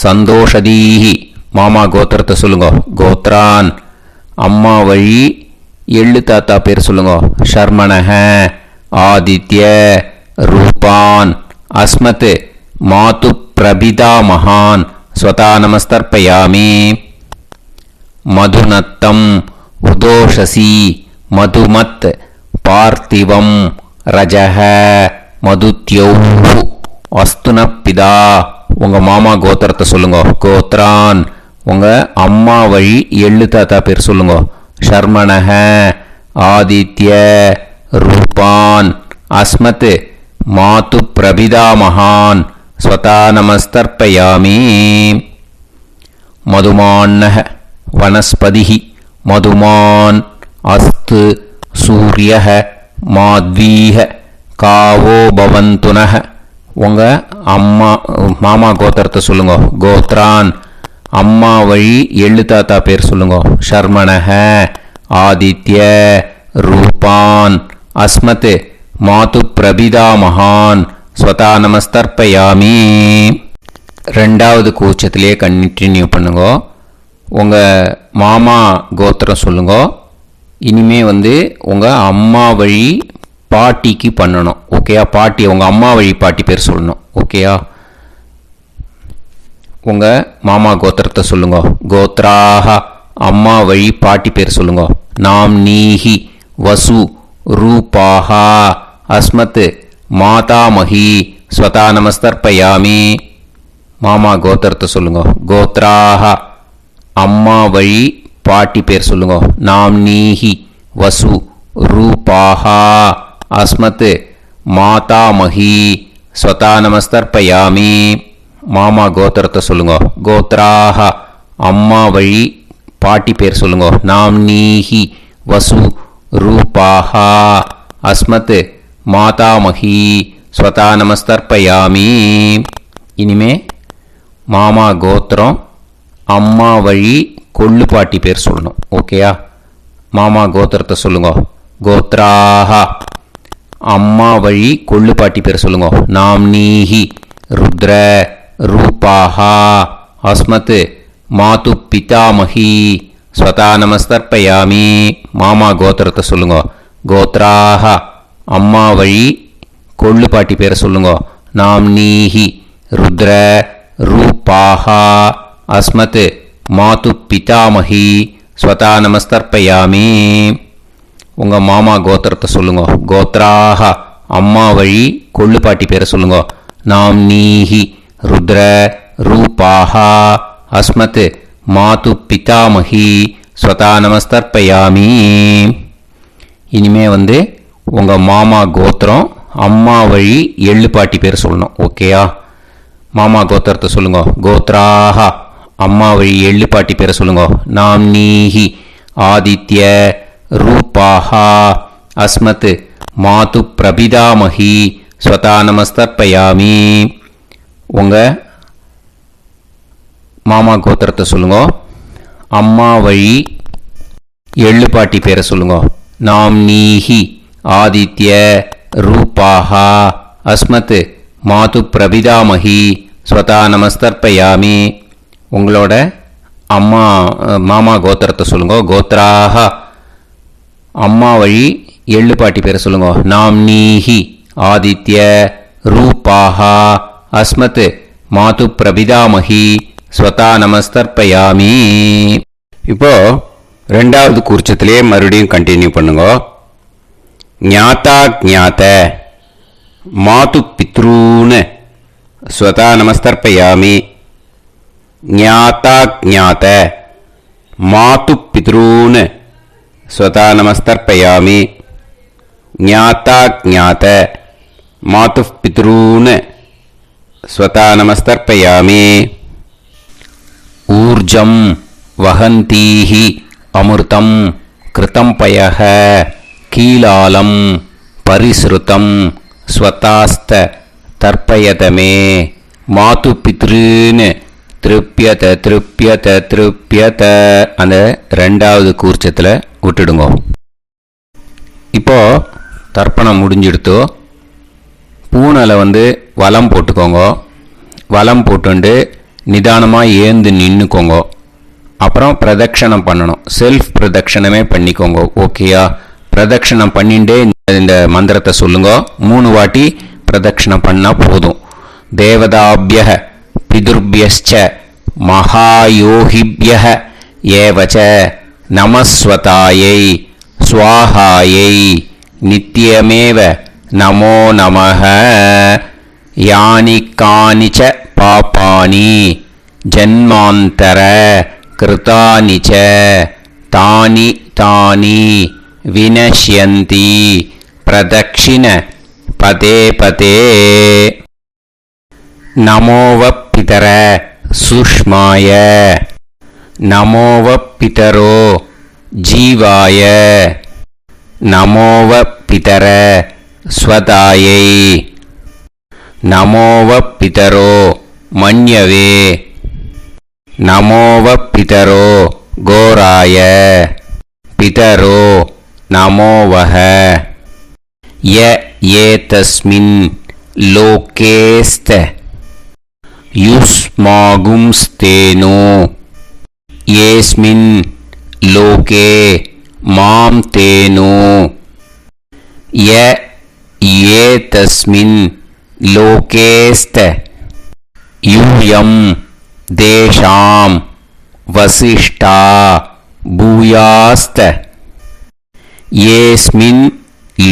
சந்தோஷதீஹி. மாமா கோத்திரத்தை சொல்லுங்க. கோத்ரான் அம்மா வழி எள்ளு தாத்தா பேர் சொல்லுங்க. ஷர்மணக ஆதித்ய ரூபான் அஸ்மத் மாது பிரபிதாமகான் ஸ்வதா நமஸ்தர்ப்பயாமி. மதுநத்தம் உதோஷசி மதுமத் பார்த்திவம் ரஜக மதுத்யௌஹு அஸ்துனப்பிதா. உங்கள் மாமா கோத்திரத்தை சொல்லுங்க. கோத்ரான் உங்கள் அம்மா வழி எள்ளு தாத்தா பேர் சொல்லுங்க. ஷர்மணஹ ஆதித்ய ரூபான் அஸ்மத் மாது பிரபிதாமகான் ஸ்வதா நமஸ்தர்ப்பயாமி. மதுமான்னஹ வனஸ்பதிஹி மதுமான் அஸ்து சூரியஹ மாத்வீஹ காவோ பவந்துனஹ. உங்கள் மாமா கோத்திரத்தை சொல்லுங்க. கோத்ரான் அம்மா வழி எள்ளு தாத்தா பேர் சொல்லுங்க. ஷர்மணஹ ஆதித்ய ரூபான் அஸ்மத் மாது பிரபிதாமகான் ஸ்வதா நமஸ்தர்ப்பயாமி. ரெண்டாவது கூச்சத்திலே கண்டினியூ பண்ணுங்க. உங்கள் மாமா கோத்திரம் சொல்லுங்க. இனிமே உங்கள் அம்மா வழி பாட்டிக்கு பண்ணணும். ஓகேயா? பாட்டி உங்கள் அம்மா வழி பாட்டி பேர் சொல்லணும். ஓகேயா? உங்கள் மாமா கோத்திரத்தை சொல்லுங்க. கோத்ராஹ அம்மா வழி பாட்டி பேர் சொல்லுங்க. நாம் நீஹி வசு ரூபாஹா அஸ்மத் மாதாமஹி ஸ்வதா நமஸ்தர்ப்பயாமி. மாமா கோத்திரத்தை சொல்லுங்க. கோத்ராஹ அம்மா வழி பாட்டி பேர் சொல்லுங்க. நாம் நீஹி வசு ரூபாஹா அஸ்மத் மாதாமஹி ஸ்வதா நமஸ்தர்ப்பயாமி. மாமா கோத்திரத்தை சொல்லுங்க. கோத்ராஹ அம்மா வழி பாட்டி பேர் சொல்லுங்க. நாம் நீஹி வசு ரூபாஹா அஸ்மத் மாதாமஹி ஸ்வதா நமஸ்தர்ப்பயாமி. இனிமே மாமா கோத்திரம் அம்மா வழி கொள்ளு பாட்டி பேர் சொல்லணும். ஓகேயா? மாமா கோத்திரத்தை சொல்லுங்க. கோத்ராஹ அம்மா வழி கொள்ளு பாட்டி பேர் சொல்லுங்க. நாம் நீஹி ருத்ர ரூபாஹா அஸ்மத் மாது பிதாமஹி ஸ்வதா நமஸ்தர்ப்பயாமி. மாமா கோத்திரத்தை சொல்லுங்க. கோத்ராஹ அம்மா வழி கொள்ளு பாட்டி பேரை சொல்லுங்க. நாம் நீஹி ருத்ர ரூபாஹா அஸ்மத் மாது பிதாமஹி ஸ்வதா நமஸ்தர்ப்பயாமி. உங்கள் மாமா கோத்திரத்தை சொல்லுங்க. கோத்ராஹ அம்மா வழி கொள்ளு பாட்டி பேரை சொல்லுங்க. நாம் நீஹி ருத்ர ரூபாஹா அஸ்மத் மாது பிதாமஹி ஸ்வதா நமஸ்தர்ப்பயாமி. இனிமே உங்கள் மாமா கோத்திரம் அம்மா வழி எள்ளு பாட்டி பேர் சொல்லணும். ஓகேயா? மாமா கோத்திரத்தை சொல்லுங்க. கோத்ராஹ அம்மா வழி எள்ளு பாட்டி பேரை சொல்லுங்க. நாம் நீஹி ஆதித்ய ரூபாஹா அஸ்மத் மாது பிரபிதாமஹி ஸ்வதா நமஸ்தர்ப்பயாமி. உங்கள் மாமா கோத்திரத்தை சொல்லுங்க. அம்மா வழி எள்ளு பாட்டி பேரை சொல்லுங்க. நாம் நீஹி ஆதித்ய ரூபாஹா அஸ்மத் மாது பிரபிதாமஹி ஸ்வதா நமஸ்தர்ப்பயாமி. உங்களோட மாமா கோத்திரத்தை சொல்லுங்க. கோத்ராஹ அம்மா வழி எள்ளு பாட்டி பேரை சொல்லுங்க. நாம் நீஹி ஆதித்ய ரூபாஹா அஸ்மத் மாது பிரபிதாமஹி ஸ்வதா நமஸ்தர்ப்பயாமி. இப்போ ரெண்டாவது கூர்ச்சத்திலே மறுபடியும் கண்டினியூ பண்ணுங்க. ஞாதா ஞாத மாது பித்ரூன் ஸ்வதா நமஸ்தர்ப்பயாமி. ஞாதா ஞாத மாது பித்ரூன் ஸ்வதா நமஸ்தர்ப்பயாமி. ஞாதா ஞாத மாது பித்ரூன் ஸ்வதா நமஸ்தர்ப்பயாமி. ஊர்ஜம் வஹந்தீஹி அமிர்தம் கிருதம் பயஹ கீலாலம் பரிஸ்ருதம் ஸ்வதாஸ்த தர்ப்பயதமே மாது பித்ருன்னு திருப்பியத திருப்பியத திருப்பியத. அந்த ரெண்டாவது கூர்ச்சத்தில் விட்டுடுங்க. இப்போ தர்ப்பணம் முடிஞ்சிடுத்தோ பூனலை வலம் போட்டுக்கோங்க. வலம் போட்டுண்டு நிதானமாக ஏந்து நின்றுக்கோங்க. அப்புறம் பிரதட்சணம் பண்ணணும். செல்ஃப் பிரதட்சணமே பண்ணிக்கோங்க. ஓகேயா? பிரதட்சணம் பண்ணிண்டே இந்த மந்திரத்தை சொல்லுங்க. 3 வாட்டி பிரதட்சணம் பண்ணால் போதும். தேவதாபியः பிதுர்பியஸ்ச மகாயோகிபியः ஏவச நமஸ்வதாயை ஸ்வாஹாயை நித்யமேவ நமோ நமः. யானி கானிச்ச பாபானி ஜன்மாந்தர கிருதானி ச தானி தானி வினஷ்யந்தி பிரதக்ஷிண பதே பதே. நமோவ பிதர சுஷ்மாய நமோவ பிதரோ ஜீவாய நமோவ பிதர ஸ்வதாயை நமோவ பிதரோ மன்யவே நமோவ பிதரோ கோராய பிதரோ நமோவஹ. ய ஏதஸ்மின் லோகேஸ்த யுஸ்மாகும்ஸ்தேனோ ஏஸ்மின் லோகே மாம் தேனோ. ய ஏதஸ்மின் லோகேஸ்த யூயம் தேஷாம் வசிஷ்டா பூயாஸ்த. ஏஸ்மின்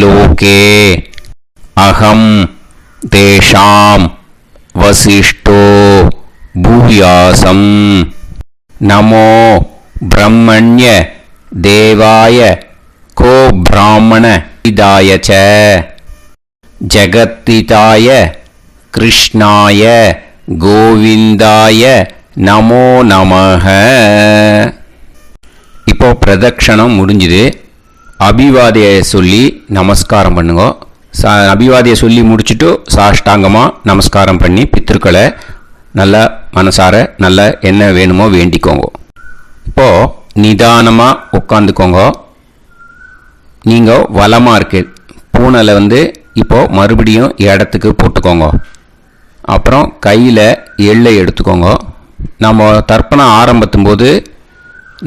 லோகே அகம் தேஷாம் வசிஷ்டோ பூயாசம். நமோ பிரம்மண்ய தேவாய கோ பிராமண இதாய ச ஜகத்திதாய கிருஷ்ணாய கோவிந்தாய நமோ நமஹ. இப்போ பிரதக்ஷணம் முடிஞ்சுது. அபிவாதியை சொல்லி நமஸ்காரம் பண்ணுங்க. அபிவாதியை சொல்லி முடிச்சுட்டு சாஷ்டாங்கமாக நமஸ்காரம் பண்ணி பித்திருக்களை நல்லா மனசார நல்லா என்ன வேணுமோ வேண்டிக்கோங்க. இப்போது நிதானமாக உட்காந்துக்கோங்க. நீங்கள் வலமாக இருக்கு பூனலை இப்போது மறுபடியும் இடத்துக்கு போட்டுக்கோங்க. அப்புறம் கையில் எள்ளை எடுத்துக்கோங்க. நம்ம தர்ப்பணம் ஆரம்பித்தும் போது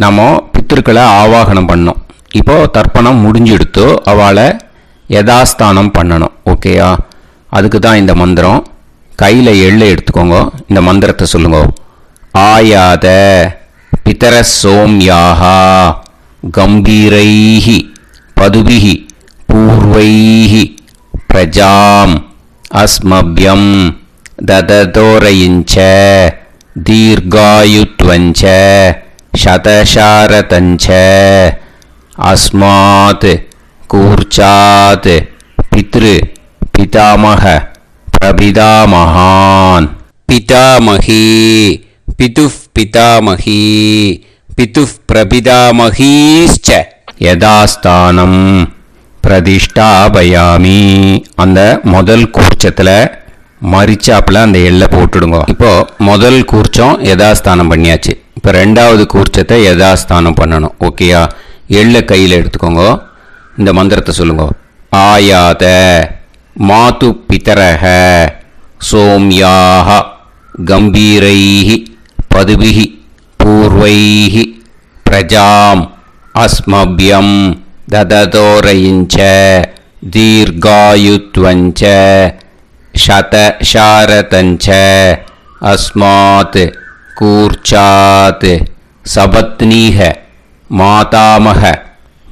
நம்ம பித்திருக்களை ஆவாகனம் பண்ணோம். இப்போது தர்ப்பணம் முடிஞ்செடுத்து அவளை யதாஸ்தானம் பண்ணணும். ஓகேயா? அதுக்கு தான் இந்த மந்திரம். கையில் எள்ளை எடுத்துக்கோங்க. இந்த மந்திரத்தை சொல்லுங்க. ஆயாத பிதர சோம்யாஹா கம்பீரைஹி பதுபிஹி பூர்வைஹி பிரஜாம் அஸ்மப்யம் தததோரயிஞ்ச தீர்காயுத்வஞ்ச சதசாரதஞ்ச அஸ்மாத் கூர்ச்சாத் பித்ரு பிதாமக பிரபிதாமகான். பிதாமகி பிதுஃப் பிதாமகி பிதுஃப் பிரபிதாமகீஷ்ச யதாஸ்தானம் பிரதிஷ்டாபயாமி. அந்த முதல் கூர்ச்சத்தில் மரிச்சாப்பில் அந்த எள்ளை போட்டுடுங்க. இப்போது முதல் கூர்ச்சம் யதாஸ்தானம் பண்ணியாச்சு. இப்போ ரெண்டாவது கூர்ச்சத்தை யதாஸ்தானம் பண்ணணும். ஓகேயா? எள்ளை கையில் எடுத்துக்கோங்க. இந்த மந்திரத்தை சொல்லுங்க. ஆயாத மாது பிதரஹ சோம்யாஹ கம்பீரைஹி பதுபிஹி பூர்வைஹி பிரஜாம் அஸ்மப்யம் தததோரயிஞ்ச தீர்காயுத்வஞ்ச சதசாரதஞ்ச அஸ்மாத் கூர்ச்சாத் சபத்னீஹ மாதாமஹ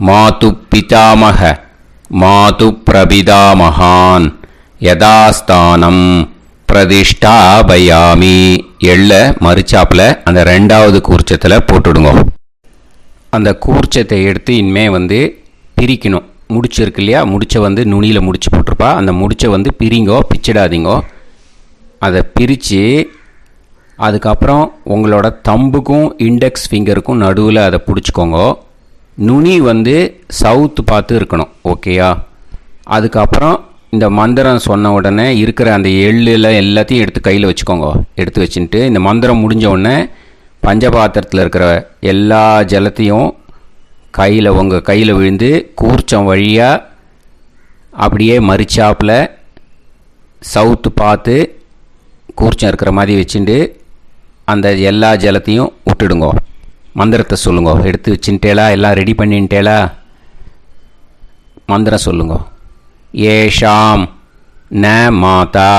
மாது பிதாமஹ மாது பிரபிதாமகான் யதாஸ்தானம் பிரதிஷ்டாபயாமி. எள்ள மரிச்சாப்பில் அந்த ரெண்டாவது கூர்ச்சத்தில் போட்டுடுங்க. அந்த கூர்ச்சத்தை எடுத்து இனிமே பிரிக்கணும். முடிச்சிருக்கு இல்லையா? முடிச்சை நுனியில் முடிச்சு போட்டிருப்பா. அந்த முடிச்சை பிரிங்கோ, பிச்சிடாதீங்கோ. அதை பிரித்து அதுக்கப்புறம் உங்களோட தம்புக்கும் இண்டெக்ஸ் ஃபிங்கருக்கும் நடுவில் அதை பிடிச்சிக்கோங்க. நுனி சவுத்து பார்த்து இருக்கணும். ஓகேயா? அதுக்கப்புறம் இந்த மந்திரம் சொன்ன உடனே இருக்கிற அந்த எள்ளில் எல்லாத்தையும் எடுத்து கையில் வச்சுக்கோங்க. எடுத்து வச்சுட்டு இந்த மந்திரம் முடிஞ்ச உடனே பஞ்சபாத்திரத்தில் இருக்கிற எல்லா ஜலத்தையும் உங்கள் கையில் விழுந்து கூர்ச்சம் வழியாக அப்படியே மரிச்சாப்பில் சவுத்து பார்த்து கூர்ச்சம் இருக்கிற மாதிரி வச்சுட்டு அந்த எல்லா ஜலத்தையும் விட்டுடுங்க. மந்திரத்தை சொல்லுங்க. எடுத்து வச்சுட்டேலா? எல்லாம் ரெடி பண்ணிட்டேலா? மந்திரம் சொல்லுங்க. ஏஷாம் ந மாதா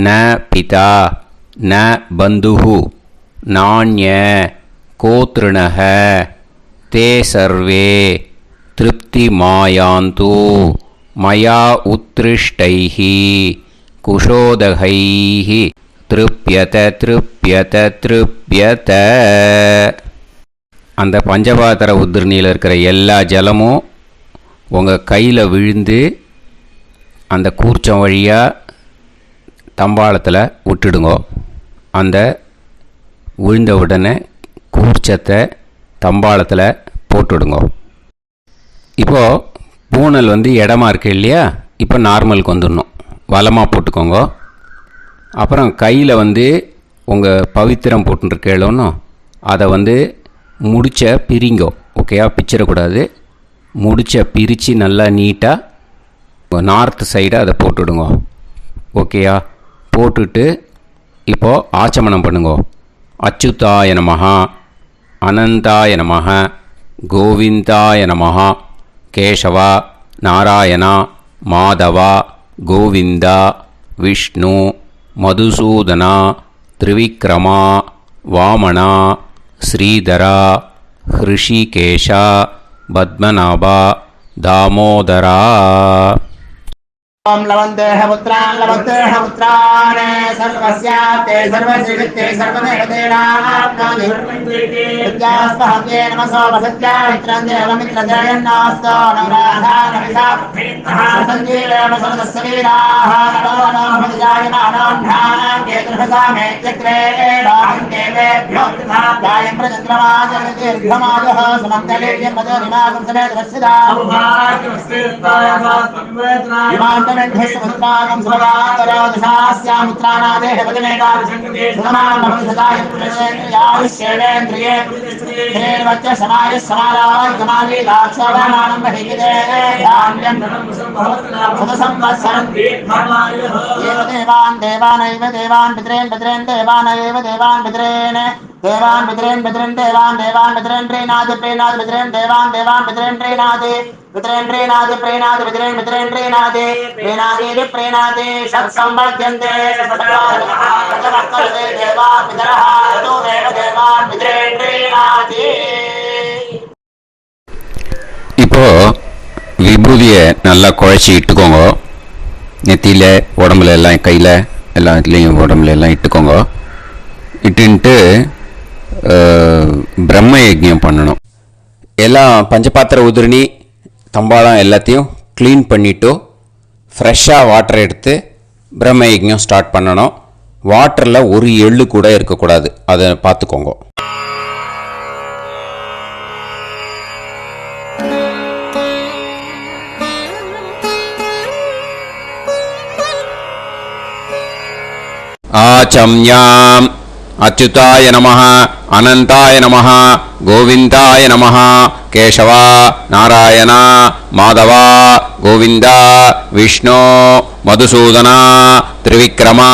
ந பிதா ந பந்துஹு நாண்ய கோத்ருணஹ தே சர்வே திருப்தி மாயாந்து மயா உத்ருஷ்டைஹி குஷோதகைஹி திருப்யத திருப்யத திருப்யத. அந்த பஞ்சபாத்திர உதிரணியில் இருக்கிற எல்லா ஜலமும் உங்கள் கையில் விழுந்து அந்த கூர்ச்சம் வழியாக தம்பாளத்தில் விட்டுடுங்க. அந்த விழுந்த உடனே கூர்ச்சத்தை தம்பாளத்தில் போட்டுடுங்க. இப்போது பூனல் இடமா இருக்கு இல்லையா, இப்போ நார்மலுக்கு வந்துடணும். வலமாக போட்டுக்கோங்க. அப்புறம் கையில் உங்கள் பவித்திரம் போட்டுருக்கேளோன்னு அதை முடிச்ச பிரிங்கோ. ஓகேயா, பிச்சிடக்கூடாது. முடிச்ச பிரித்து நல்லா நீட்டாக நார்த் சைடை அதை போட்டுடுங்க. ஓகேயா, போட்டுட்டு இப்போது ஆச்சமனம் பண்ணுங்க. அச்சுதாய நமஹ, அனந்தாய நமஹ, கோவிந்தாய நமஹ, கேசவா, நாராயணா, மாதவா, கோவிந்தா, விஷ்ணு, மதுசூதனா, திரிவிக்ரமா, வாமனா, ஸ்ரீதரா, ஹிருஷிகேஷா, பத்மநாபா, தாமோதரா. ओम लवन्तेह पुत्रान् लवन्तेह पुत्रान् सर्वस्याते सर्वश्रीकृते सर्वदेवतेनाप्नोति विद्यास्पहते नमसो वसत्या मित्रं देवमित्रजयन्नास्तो नमराधानमिषा सञ्जीवेम सर्वस्वीराः नमो नमः ध्यानां केतुर्भसामे चक्रे राहं देवेभ्यो गायं प्रचन्द्रमाजर्दीर्घमाजः सुमङ्गलेर्यं मदो निमागं समेत वस्यदा ेन्द्रस्वस्तागं सुभगातरादिशास्यामित्राणादेहपदमेकाभिषङ्गेन्द्रिये समाय समारागमाली लाक्षावानां देवान् देवानैव देवान् पितॄन् पितॄन् देवानैव देवान् पितॄन् देवान् पितॄन् पितॄन् देवान् देवान् पितॄन् प्रीणाति प्रीणाति पितॄन् देवान् देवान् पितॄन् प्रीणाति पितॄन् प्रीणाति प्रीणाति पितॄन् पितॄन् प्रीणाति प्रीणाति प्रीणाति षट्संवर्ध्यन्ते देवा पितरः तो देवान् पितॄन् प्रीणाति. இப்போ விபூதியை நல்லா குழைச்சி இட்டுக்கோங்க. நெத்தியில், உடம்புல எல்லாம், கையில் எல்லா இதுலேயும் உடம்புல எல்லாம் இட்டுக்கோங்க. இட்டுன்ட்டு பிரம்ம யஜ்ஞம் பண்ணணும். எல்லாம் பஞ்சபாத்திர உதிரணி தம்பாளம் எல்லாத்தையும் க்ளீன் பண்ணிவிட்டு ஃப்ரெஷ்ஷாக வாட்டர் எடுத்து பிரம்ம யஜ்ஞம் ஸ்டார்ட் பண்ணணும். வாட்டரில் ஒரு எள்ளு கூட இருக்கக்கூடாது, அதை பார்த்துக்கோங்க. ஆச்சம்யாம் அச்சுதாய நமஹ, அனந்தாய நமஹ, கோவிந்தாய நமஹ, கேசவா, நாராயணா, மாதவா, கோவிந்தா, விஷ்ணு, மதுசூதனா, திரிவிக்ரமா,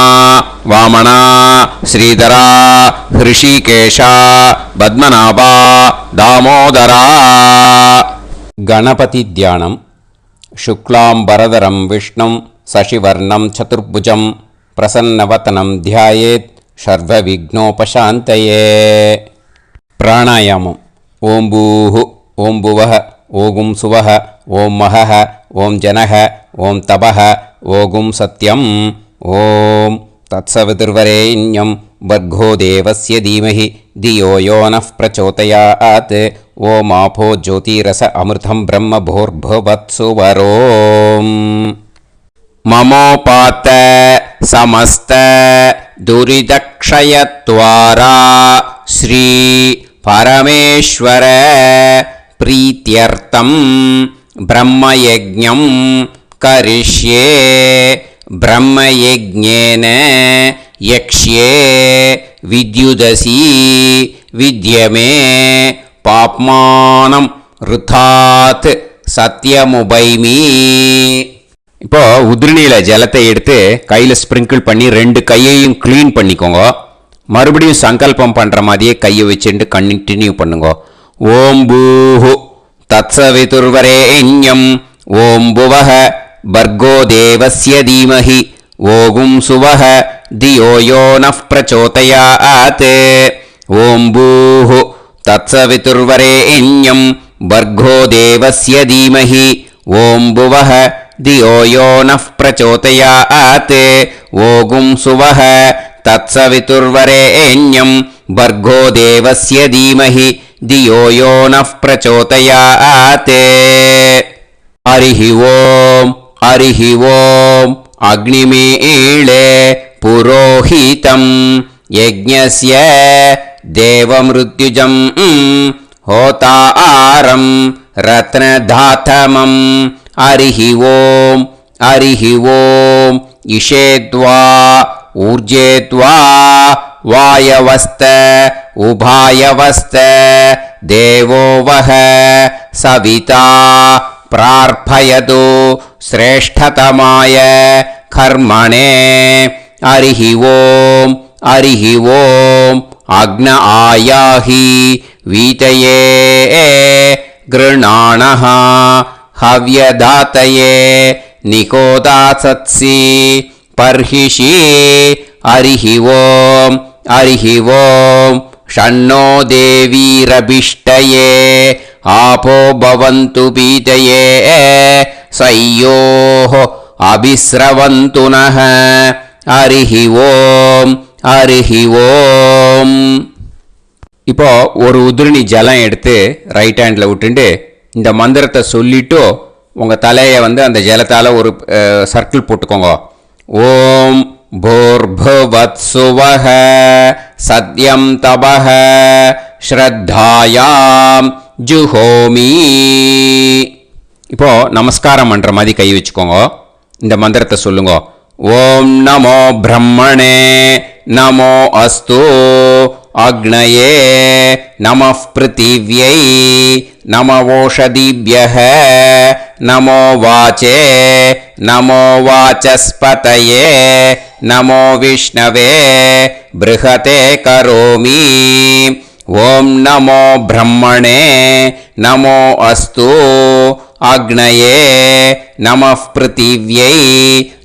வாமனா, ஸ்ரீதரா, ஹிருஷிகேஷா, பத்மநாபா, தாமோதரா. கணபதி தியானம். சுக்லாம்பரதரம் விஷ்ணும் சசிவர்ணம் சதுர்புஜம் பிரசன்னவதனம் தியாயேத் சர்வவிக்னோபசாந்தயே. பிராணாயாமம். ஓம் பூஹு, ஓம் புவஹ, ஓகும் சுவஹ, ஓம் மஹஹ, ஓம் ஜனஹ, ஓம் தபஹ, ஓகும் சத்யம். ஓம் தத்சவிதுர்வரேண்யம் பர்கோ தேவஸ்ய தீமஹி தியோ யோ நः பிரச்சோதயாத். ஓம் ஆபோ ஜோதிரஸ அமிர்தம் பிரம்ம பூர்புவத்சு வரோம். மமோபாத்த சமஸ்த துரிதக்ஷயத்வாரா ஸ்ரீ பரமேஸ்வர பிரீத்யர்த்தம் பிரம்மயஜ்ஞம் கரிஷ்யே. பிரம்மயஜ்ஞேன யக்ஷ்யே வித்யுதசி வித்யமே பாப்மானம் ருதாத் சத்யமுபைமி. இப்போ உதிரணியில் ஜலத்தை எடுத்து கையில் ஸ்ப்ரிங்கிள் பண்ணி 2 கையையும் க்ளீன் பண்ணிக்கோங்க. மறுபடியும் சங்கல்பம் பண்ணுற மாதிரியே கையை வச்சுட்டு கண்டினியூ பண்ணுங்க. ஓம் பூஹு தத்சவிதுர்வரேண்யம் ஓம் புவஹ பர்கோ தேவஸ்ய தீமஹி ஓகும் சுவஹ தியோ யோ நः பிரச்சோதயாத். ஓம் பூஹு தத்சவிதுர்வரேண்யம் பர்கோ தேவஸ்ய தீமஹி ஓம் புவஹ தியோ யோ நः பிரச்சோதயாத். ஓகும் சுவஹ தத்சவிதுர்வரேண்யம் பர்கோ தேவஸ்ய தீமஹி धियो यो नः प्रचोदयात् हरिः ओम् अग्निमीळे पुरोहितं यज्ञस्य देवमृत्युजं होतारं रत्नधातमं हरिः ओम् इषेद्वा ऊर्जेद्वा वायवस्त उभायवस्त देवो वः सविता प्रार्थयतु श्रेष्ठतमाय कर्मणे हरिः ओम् अग्न आयाहि वीतये गृणाणः हव्यदातये निकोदासत्सि पर्हिषि हरिः ओम् षण्णो देवीरभिष्टये आपो भवन्तु पीतये सयोः अभिस्रवन्तु नः हरिः ओम् இப்போ ஒரு உதிரணி ஜலம் எடுத்து ரைட் ஹேண்டில் விட்டுண்டு இந்த மந்திரத்தை சொல்லிட்டு உங்கள் தலையை வந்து அந்த ஜலத்தால் ஒரு சர்க்கிள் போட்டுக்கோங்க. ஓம் भूर्भुवत्सुवः सत्यं तपः ஸ்ரத்தாயாம் ஜுஹோமி. இப்போ நமஸ்காரம் பண்ணுற மாதிரி கை வச்சுக்கோங்க. இந்த மந்திரத்தை சொல்லுங்க. ஓம் நமோ பிரம்மணே நமோ அஸ்து அக்னயே நமः பிருத்திவ்யை நமவோஷதிभ्यः நமோ வாச்சே நமோ வாசஸ்பதயே நமோ விஷ்ணவே ப்ருஹதே கரோமி. ஓம் நமோ பிரம்மணே நமோ அஸ்து அக்னயே நமः பிருத்திவ்யை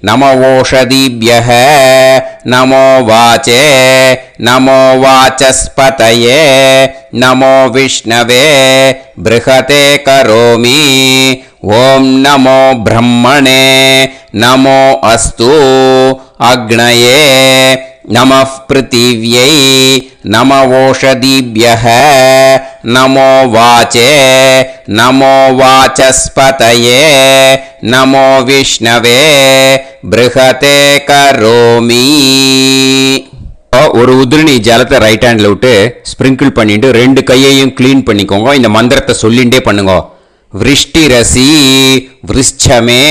நமவோஷதிभ्यः நமோ வாச்சே நமோ வாசஸ்பதயே நமோ விஷ்ணவே ப்ருஹதே கரோமி. ஓம் நமோ பிரம்மணே நமோ அஸ்து அக்னயே நமः பிருத்திவ்யை நமவோஷதிभ्यः நமோ வாச்சே நமோ வாசஸ்பதயே நமோ விஷ்ணவே ப்ருஹதே கரோமி. ஒரு உதிரணி ஜலத்தை ரைட் ஹேண்டில் விட்டு ஸ்ப்ரிங்கிள் பண்ணிட்டு ரெண்டு கையையும் க்ளீன் பண்ணிக்கோங்க. இந்த மந்திரத்தை சொல்லிகிட்டே பண்ணுங்க. விருஷ்டிரசி விருஷ்சமே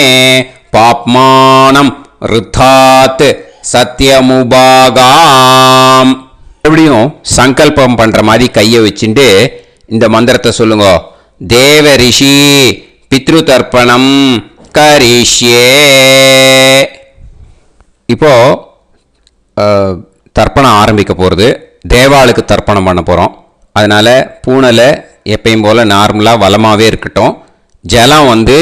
பாப்மானம் ருத்தாத் சத்யமுபாகாம். எப்படியும் சங்கல்பம் பண்ற மாதிரி கையை வச்சுட்டு இந்த மந்திரத்தை சொல்லுங்க. தேவ ரிஷி பித்ரு தர்ப்பணம் கரிஷ்யே. இப்போ தர்ப்பணம் ஆரம்பிக்க போகிறது. தேவாளுக்கு தர்ப்பணம் பண்ண போகிறோம். அதனால் பூனலை எப்பயும் போல் நார்மலாக வளமாகவே இருக்கட்டும். ஜலம் வந்து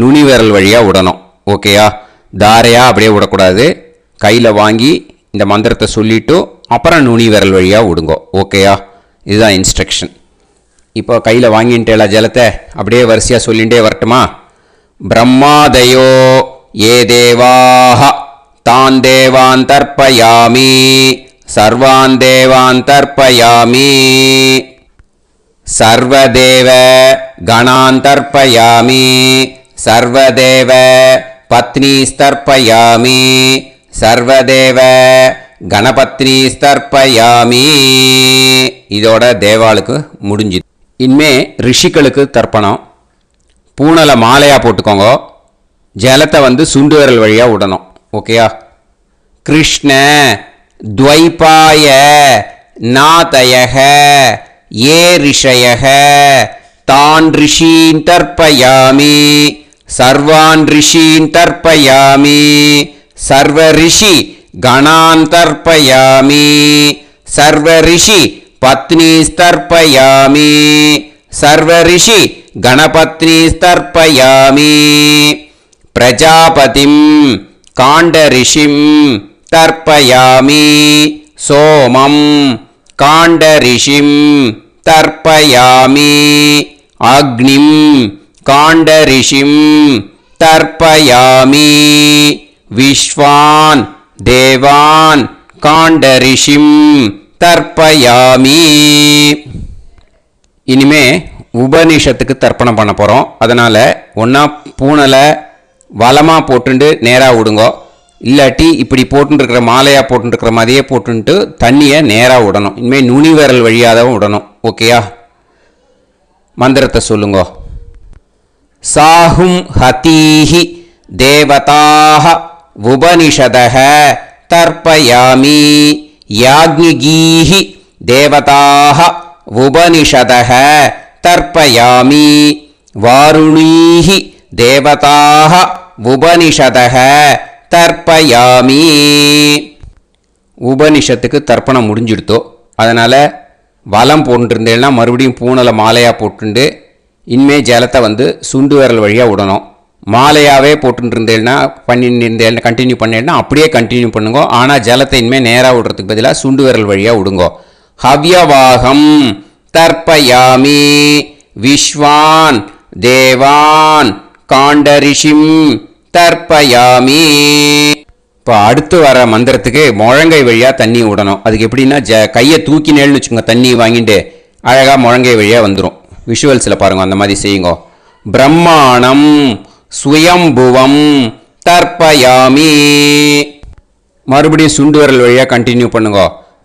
நுனி விரல் வழியாக விடணும். ஓகேயா? தாரையாக அப்படியே விடக்கூடாது. கையில் வாங்கி இந்த மந்திரத்தை சொல்லிவிட்டு அப்புறம் நுனி விரல் வழியாக விடுங்கோ. ஓகேயா? இதுதான் இன்ஸ்ட்ரக்ஷன். இப்போ கையில் வாங்கிட்டேல ஜலத்தை அப்படியே வரிசையாக சொல்லிகிட்டே வரட்டுமா? பிரம்மாதயோ ஏ தேவாஹ தான் தேவான் தர்ப்பயாமி சர்வான் தேவான் தர்ப்பயாமி சர்வதேவ கணான் தர்ப்பயாமி சர்வதேவ பத்னீஸ்தர்ப்பயாமி சர்வதேவ கணபத்னீஸ்தர்ப்பயாமி. இதோட தேவாளுக்கு முடிஞ்சுது. இனிமே ரிஷிகளுக்கு தர்ப்பணம். பூனலை மாலையாக போட்டுக்கோங்க. ஜலத்தை வந்து சுண்டு விரல் வழியாக விடணும். ஓகேயா? கிருஷ்ண துவைபாய நாதயக ஏ ரிஷயக தான் ரிஷீன் தர்ப்பயாமி சர்வான் ரிஷீன் தர்ப்பயாமி சர்வ ரிஷி கணான் தர்ப்பயாமி சர்வ ரிஷி பத்னீஸ்தர்ப்பயாமி சர்வ ரிஷி கணபத்னீஸ்தர்ப்பயாமி பிரஜாபதிம் காண்டரிஷிம் தர்ப்பயாமி சோமம் காண்டரிஷிம் தர்ப்பயாமி அக்னிம் காண்டரிஷிம் தர்ப்பயாமி விஸ்வான் தேவான் காண்டரிஷிம் தர்ப்பயாமி. இனிமே உபநிஷத்துக்கு தர்ப்பணம் பண்ண போகிறோம். அதனால் ஒன்றா பூனலை வலமாக போட்டுண்டு நேராக விடுங்கோ, இல்லாட்டி இப்படி போட்டுருக்கிற மாலையாக போட்டுருக்கிற மாதிரியே போட்டுன்ட்டு தண்ணியை நேராக விடணும். இனிமேல் நுனி விரல் வழியாக தான் விடணும். ஓகேயா? மந்திரத்தை சொல்லுங்கோ. சாஹும் ஹதீஹி தேவதாக உபனிஷதஹ தர்ப்பயாமி யாக்ஞிகீஹி தேவதாக உபனிஷதஹ தர்ப்பயாமி வாருணீஹி தேவதாக உபனிஷதஹ தர்ப்பயாமி. உபனிஷத்துக்கு தர்ப்பணம் முடிஞ்சிடுத்தோ, அதனால் வலம் போட்டுருந்தேன்னா மறுபடியும் பூனலை மாலையாக போட்டுண்டு இனிமே ஜலத்தை சுண்டு விரல் வழியாக விடணும். மாலையாகவே போட்டுருந்தேன்னா பண்ணிருந்தேன் கண்டினியூ பண்ணேன்னா அப்படியே கண்டினியூ பண்ணுங்க. ஆனால் ஜலத்தை இனிமேல் நேராக விடுறதுக்கு பதிலாக சுண்டு விரல் வழியாக விடுங்கோ. ஹவ்யவாகம் தர்ப்பயாமி விஸ்வான் தேவான் காண்டரிஷிம் தர்ப்பயாமி. இப்போ அடுத்து வர மந்திரத்துக்கு முழங்கை வழியாக தண்ணி விடணும். அதுக்கு எப்படின்னா கையை தூக்கினேன்னு வச்சுக்கோங்க, தண்ணி வாங்கிட்டு அழகாக முழங்கை வழியாக வந்துடும். விஷுவல்ஸில் பாருங்க, அந்த மாதிரி செய்யுங்க. பிரம்மாணம் சுயம்புவம் தர்ப்பயாமி. மறுபடியும் சுண்டு விரல் வழியாக கண்டினியூ பண்ணுங்க.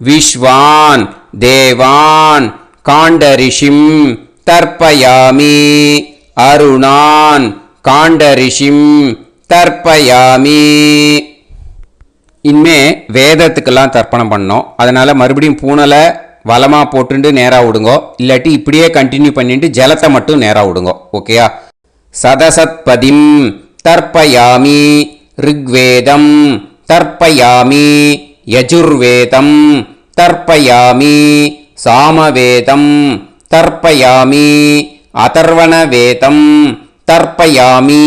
விஸ்வான் தேவான் காண்டரிஷிம் தர்ப்பயாமி அருணான் காண்டரிஷிம் தர்ப்பயாமி. இனிமே வேதத்துக்கெல்லாம் தர்ப்பணம் பண்ணோம். அதனால் மறுபடியும் பூனலை வலமாக போட்டுட்டு நேராக விடுங்கோ, இல்லாட்டி இப்படியே கண்டினியூ பண்ணிட்டு ஜலத்தை மட்டும் நேராக விடுங்கோ. ஓகேயா? சதசத்பதிம் தர்ப்பயாமி ரிக்வேதம் தர்ப்பயாமி யஜுர்வேதம் தர்ப்பயாமி சாமவேதம் தர்ப்பயாமி அதர்வணவேதம் தர்ப்பயாமி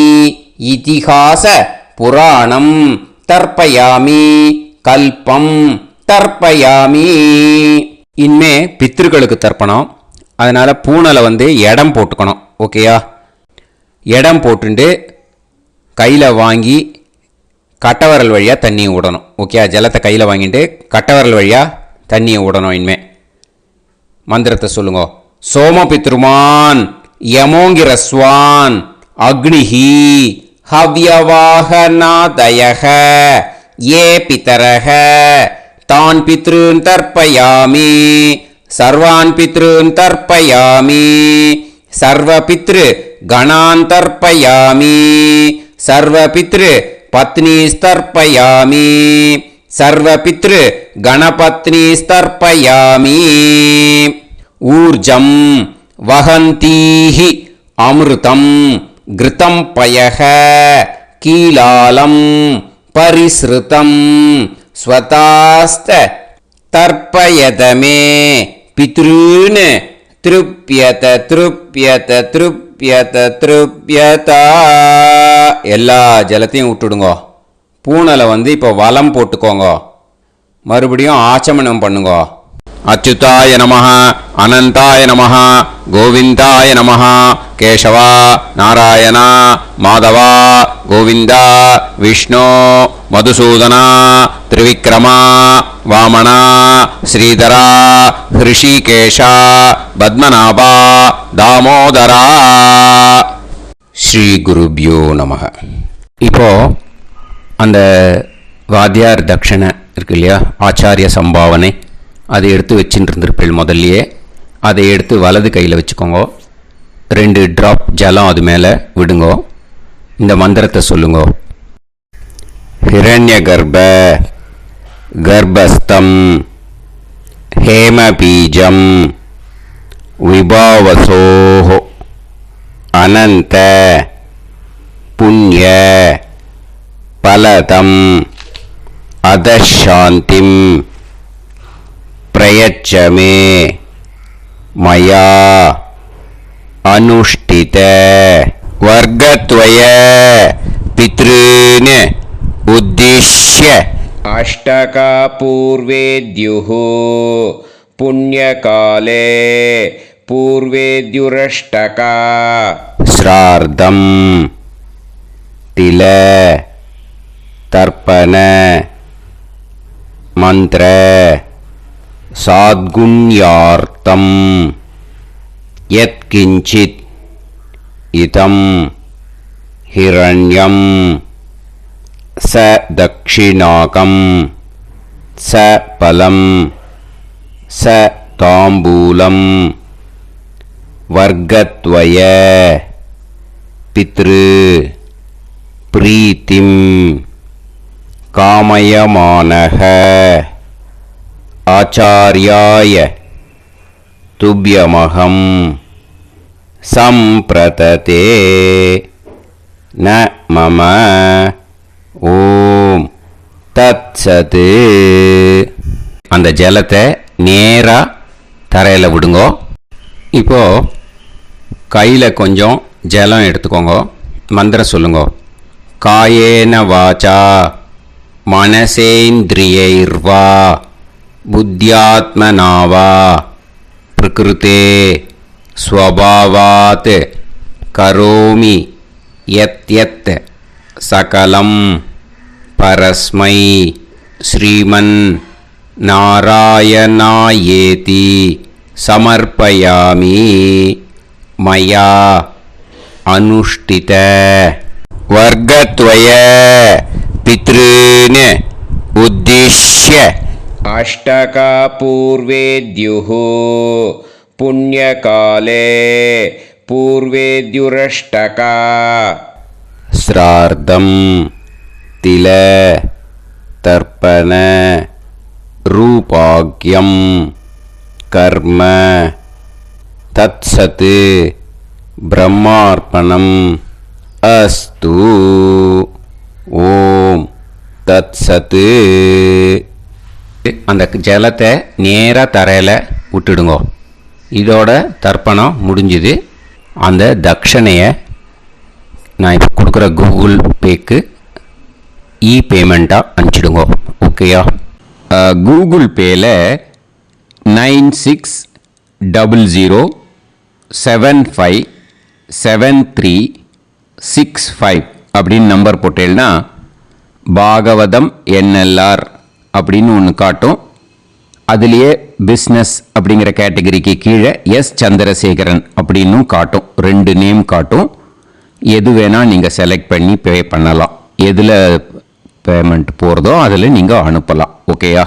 இதிஹாச புராணம் தர்ப்பயாமி கல்பம் தர்ப்பயாமி. இனிமே பித்ருக்களுக்கு தர்ப்பணம். அதனால் பூனலை இடம் போட்டுக்கணும். ஓகேயா? இடம் போட்டுண்டு கையில் வாங்கி கட்டவரல் வழியாக தண்ணியை விடணும். ஓகேயா? ஜலத்தை கையில் வாங்கிட்டு கட்டவரல் வழியாக தண்ணியை விடணும். இனிமே மந்திரத்தை சொல்லுங்க. சோமபித்ருமான் யமோங்கிரஸ்வான் அக்னிஹி ஹவ்யவாகநாதயஹ ஏ பிதரஹ தான் பித்ருன் தர்ப்பயாமி சர்வான் பித்ருன் தர்ப்பயாமி சர்வ பித்ரு கணான் தர்ப்பயாமி சர்வ பித்ரு பத்னிஸ்தர்ப்பயாமி சர்வ பித்ரு கணபத்னிஸ்தர்ப்பயாமி. ஊர்ஜம் வஹந்தீஹி அமிர்தம் கிருதம் பயஹ கீலாலம் பரிஸ்ருதம் ஸ்வதாஸ்த தர்ப்பயதமே பித்ருன் திருப்யத திருப்யத திருப்யத திருப்யதா. எல்லா ஜலத்தையும் விட்டுடுங்கோ. பூனலை இப்போ வலம் போட்டுக்கோங்க. மறுபடியும் ஆச்சமனம் பண்ணுங்கோ. அச்சுதாய நமஹ அனந்தாய நமஹ கோவிந்தாய நமஹ கேசவா நாராயணா மாதவா கோவிந்தா விஷ்ணு மதுசூதனா திரிவிக்ரமா வாமனா ஸ்ரீதரா ஹிருஷிகேஷா பத்மநாபா தாமோதரா. ஸ்ரீ குருப்யோ நமஹ. இப்போ அந்த வாத்தியார் தட்சணை இருக்கு இல்லையா, ஆச்சாரிய சம்பாவனை, அதை எடுத்து வச்சுட்டு இருந்திருப்பேன் முதல்லையே. அதை எடுத்து வலது கையில் வச்சுக்கோங்க. 2 ட்ராப் ஜலம் அது மேலே விடுங்கோ. இந்த மந்திரத்தை சொல்லுங்கோ. ஹிரண்ய கர்ப்ப கர்ப்பஸ்தம் ஹேமபீஜம் விபாவசோஹோ அனந்த புண்ணிய பலதம் அதசாந்திம் பிரயச்சமே மயா அனுஷ்டித வர்க்கத்வய பித்ருன் உத்திஷ்ய அஷ்டகா பூர்வேத்யுः புண்ணியகாலே பூர்வேத்யுரஷ்டகா ஸ்ரார்த்தம் தில தர்ப்பண மந்திர சாத்குண்யார்த்தம் யத்கிஞ்சித் இதம் ஹிரண்யம் ச தக்ஷிணாகம் ச பலம் ச தாம்பூலம் வர்க்கத்வய பித்ரு பிரீத்திம் காமயமானஹ ஆச்சார்யாய துப்யமகம் சம்பிரததே ந மம ஓம் தத்சத். அந்த ஜலத்தை நேராக தரையில் விடுங்கோ. இப்போ கையில் கொஞ்சம் ஜலம் எடுத்துக்கோங்க. மந்திரம் சொல்லுங்க. காயேன வாச்சா மனசேந்திரியைர்வா புத்தியாத்மனாவா பிரகிருதே ஸ்வபாவாத் கரோமி யத் யத் சகலம் பரஸ்மை ஸ்ரீமன் நாராயணாயேதி சமர்ப்பயாமி மயா அனுஷ்டித வர்க்கத்வய பித்ருன் உத்திஷ்ய அஷ்டகா பூர்வேத்யுः புண்ணியகாலே பூர்வேத்யுரஷ்டகா ஸ்ரார்த்தம் தில தர்ப்பண ரூபாக்யம் கர்ம தத்சத் பிரம்மார்ப்பணம் அஸ்து. ஓம் தத்சத். அந்த ஜலத்தை நேராக தரையில் விட்டுடுங்க. இதோட தர்ப்பணம் முடிஞ்சுது. அந்த தட்சணையை நான் இப்போ கொடுக்குற கூகுள் பேக்கு பேமெண்ட்டாக அனுப்பிச்சிடுங்க. ஓகேயா? கூகுள் பேயில் 9600757365 அப்படின்னு நம்பர் போட்டேன்னா பாகவதம் NLR அப்படின்னு ஒன்று காட்டும். அதுலேயே பிஸ்னஸ் அப்படிங்கிற கேட்டகரிக்கு கீழே எஸ் சந்திரசேகரன் அப்படின்னும் காட்டும். 2 நேம் காட்டும். எது வேணால் நீங்கள் செலக்ட் பண்ணி பே பண்ணலாம். எதில் பேமெண்ட் போகிறதோ அதில் நீங்கள் அனுப்பலாம். ஓகேயா?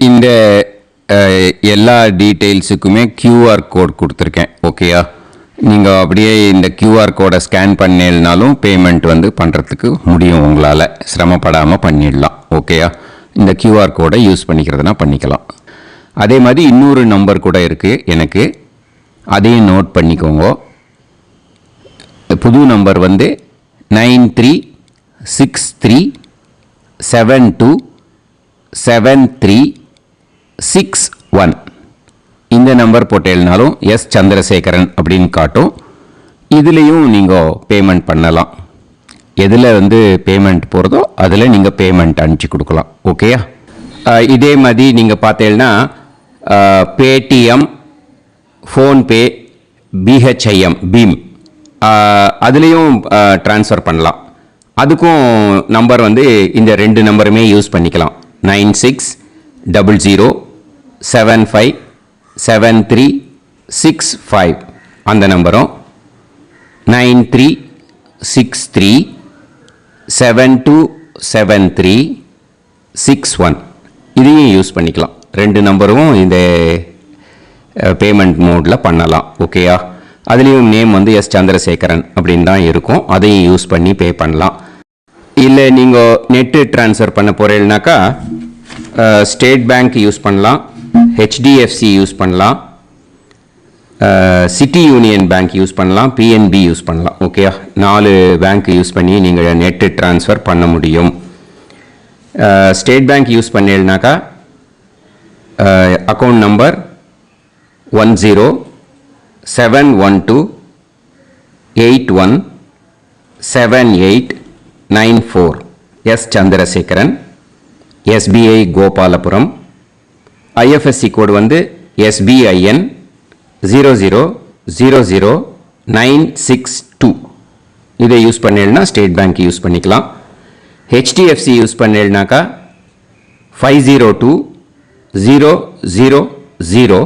இந்த எல்லா டீட்டெயில்ஸுக்குமே QR கோட் கொடுத்துருக்கேன். ஓகேயா? நீங்கள் அப்படியே இந்த QR கோடை ஸ்கேன் பண்ணேன்னாலும் பேமெண்ட் பண்ணுறதுக்கு முடியும். உங்களால் சிரமப்படாமல் பண்ணிடலாம். ஓகேயா? இந்த QR கோடை யூஸ் பண்ணிக்கிறதுனா பண்ணிக்கலாம். அதே மாதிரி இன்னொரு நம்பர் கூட இருக்குது எனக்கு. அதையும் நோட் பண்ணிக்கோங்க. புது நம்பர் 9363727361. இந்த நம்பர் போட்டேல்னாலும் எஸ் சந்திரசேகரன் அப்படின்னு காட்டும். இதுலேயும் நீங்கள் பேமெண்ட் பண்ணலாம். எதில் பேமெண்ட் போகிறதோ அதில் நீங்கள் பேமெண்ட் அனுப்பிச்சி கொடுக்கலாம். ஓகேயா? இதே மாதிரி நீங்கள் பார்த்தேன்னா பேடிஎம், ஃபோன்பே, பிஹெச்ஐஎம், பீம் அதுலேயும் ட்ரான்ஸ்ஃபர் பண்ணலாம். அதுக்கும் நம்பர் இந்த 2 நம்பருமே யூஸ் பண்ணிக்கலாம். 9600757365 அந்த நம்பரும் 9363727361 இதையும் யூஸ் பண்ணிக்கலாம். 2 நம்பரும் இந்த பேமெண்ட் மோடில் பண்ணலாம். ஓகேயா? அதுலேயும் நேம் எஸ் சந்திரசேகரன் அப்படின்னு தான் இருக்கும். அதையும் யூஸ் பண்ணி பே பண்ணலாம். இல்லை நீங்கள் நெட்டு ட்ரான்ஸ்ஃபர் பண்ண போகிறீங்கனாக்கா ஸ்டேட் பேங்க் யூஸ் பண்ணலாம், HDFC யூஸ் பண்ணலாம், சிட்டி யூனியன் பேங்க் யூஸ் பண்ணலாம், PNB யூஸ் பண்ணலாம். ஓகேயா? 4 பேங்க் யூஸ் பண்ணி நீங்கள் நெட்டு ட்ரான்ஸ்ஃபர் பண்ண முடியும். ஸ்டேட் பேங்க் யூஸ் பண்ணீங்கனாக்கா account number 107187894 S Chandrasekaran, SBI கோபாலபுரம். IFSC code SBIN 0000962. இதை யூஸ் பண்ணீங்கன்னா ஸ்டேட் பேங்க் யூஸ் பண்ணிக்கலாம். HDFC யூஸ் பண்ணீங்கனாக்கா 502000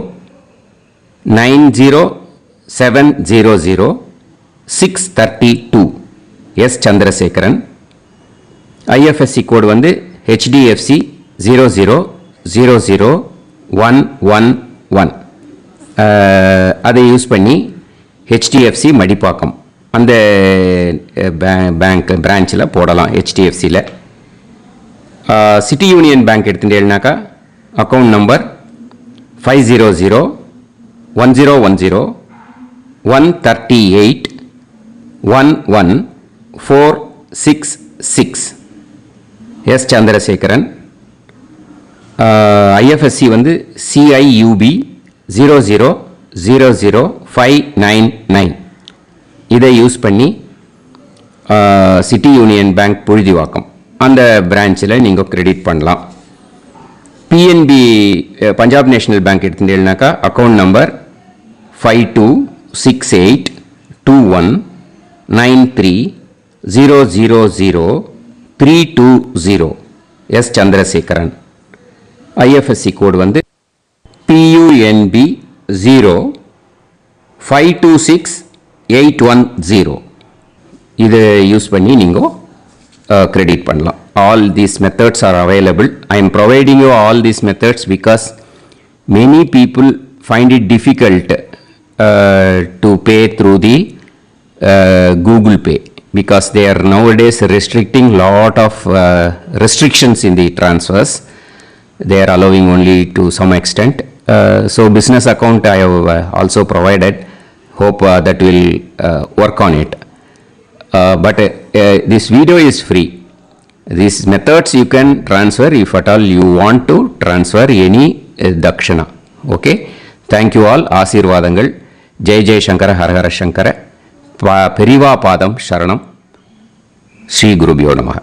90700632 எஸ் சந்திரசேகரன். ஐஎஃப்எஸ்சி கோடு வந்து HDFC 0000111. அதை யூஸ் பண்ணி HDFC மடிப்பாக்கம் அந்த பேங்க் பிரான்ச்சில் போடலாம். HDFCயில் சிட்டி யூனியன் பேங்க் எடுத்துட்டேன்னாக்கா account number 5001010381146 S Chandrasekaran. IFSC வந்து CIUB 0000599. இதை யூஸ் பண்ணி சிட்டி யூனியன் பேங்க் புழுதிவாக்கம் அந்த பிரான்ச்சில் நீங்கள் கிரெடிட் பண்ணலாம். PNB பஞ்சாப் நேஷனல் பேங்க் எடுத்துட்டேன்னாக்கா account number 52682193000320 S Chandrasekaran. IFSC code வந்து PUNB 0526810. இதை யூஸ் பண்ணி நீங்கள் கிரெடிட் பண்ணலாம். All these methods are available. I am providing you all these methods because many people find it difficult to pay through the Google Pay because they are nowadays restricting lot of restrictions in the transfers. They are allowing only to some extent. So business account I have also provided. Hope that will work on it. But this video is free. These methods you can transfer if at all you want to transfer any dakshana. Okay. Thank you all. ஆசீர்வாதங்கள். ஜெய் ஜெய் சங்கர ஹர ஹர சங்கர. பெரிவா பாதம் சரணம். ஸ்ரீ குருபியோ நமஹ.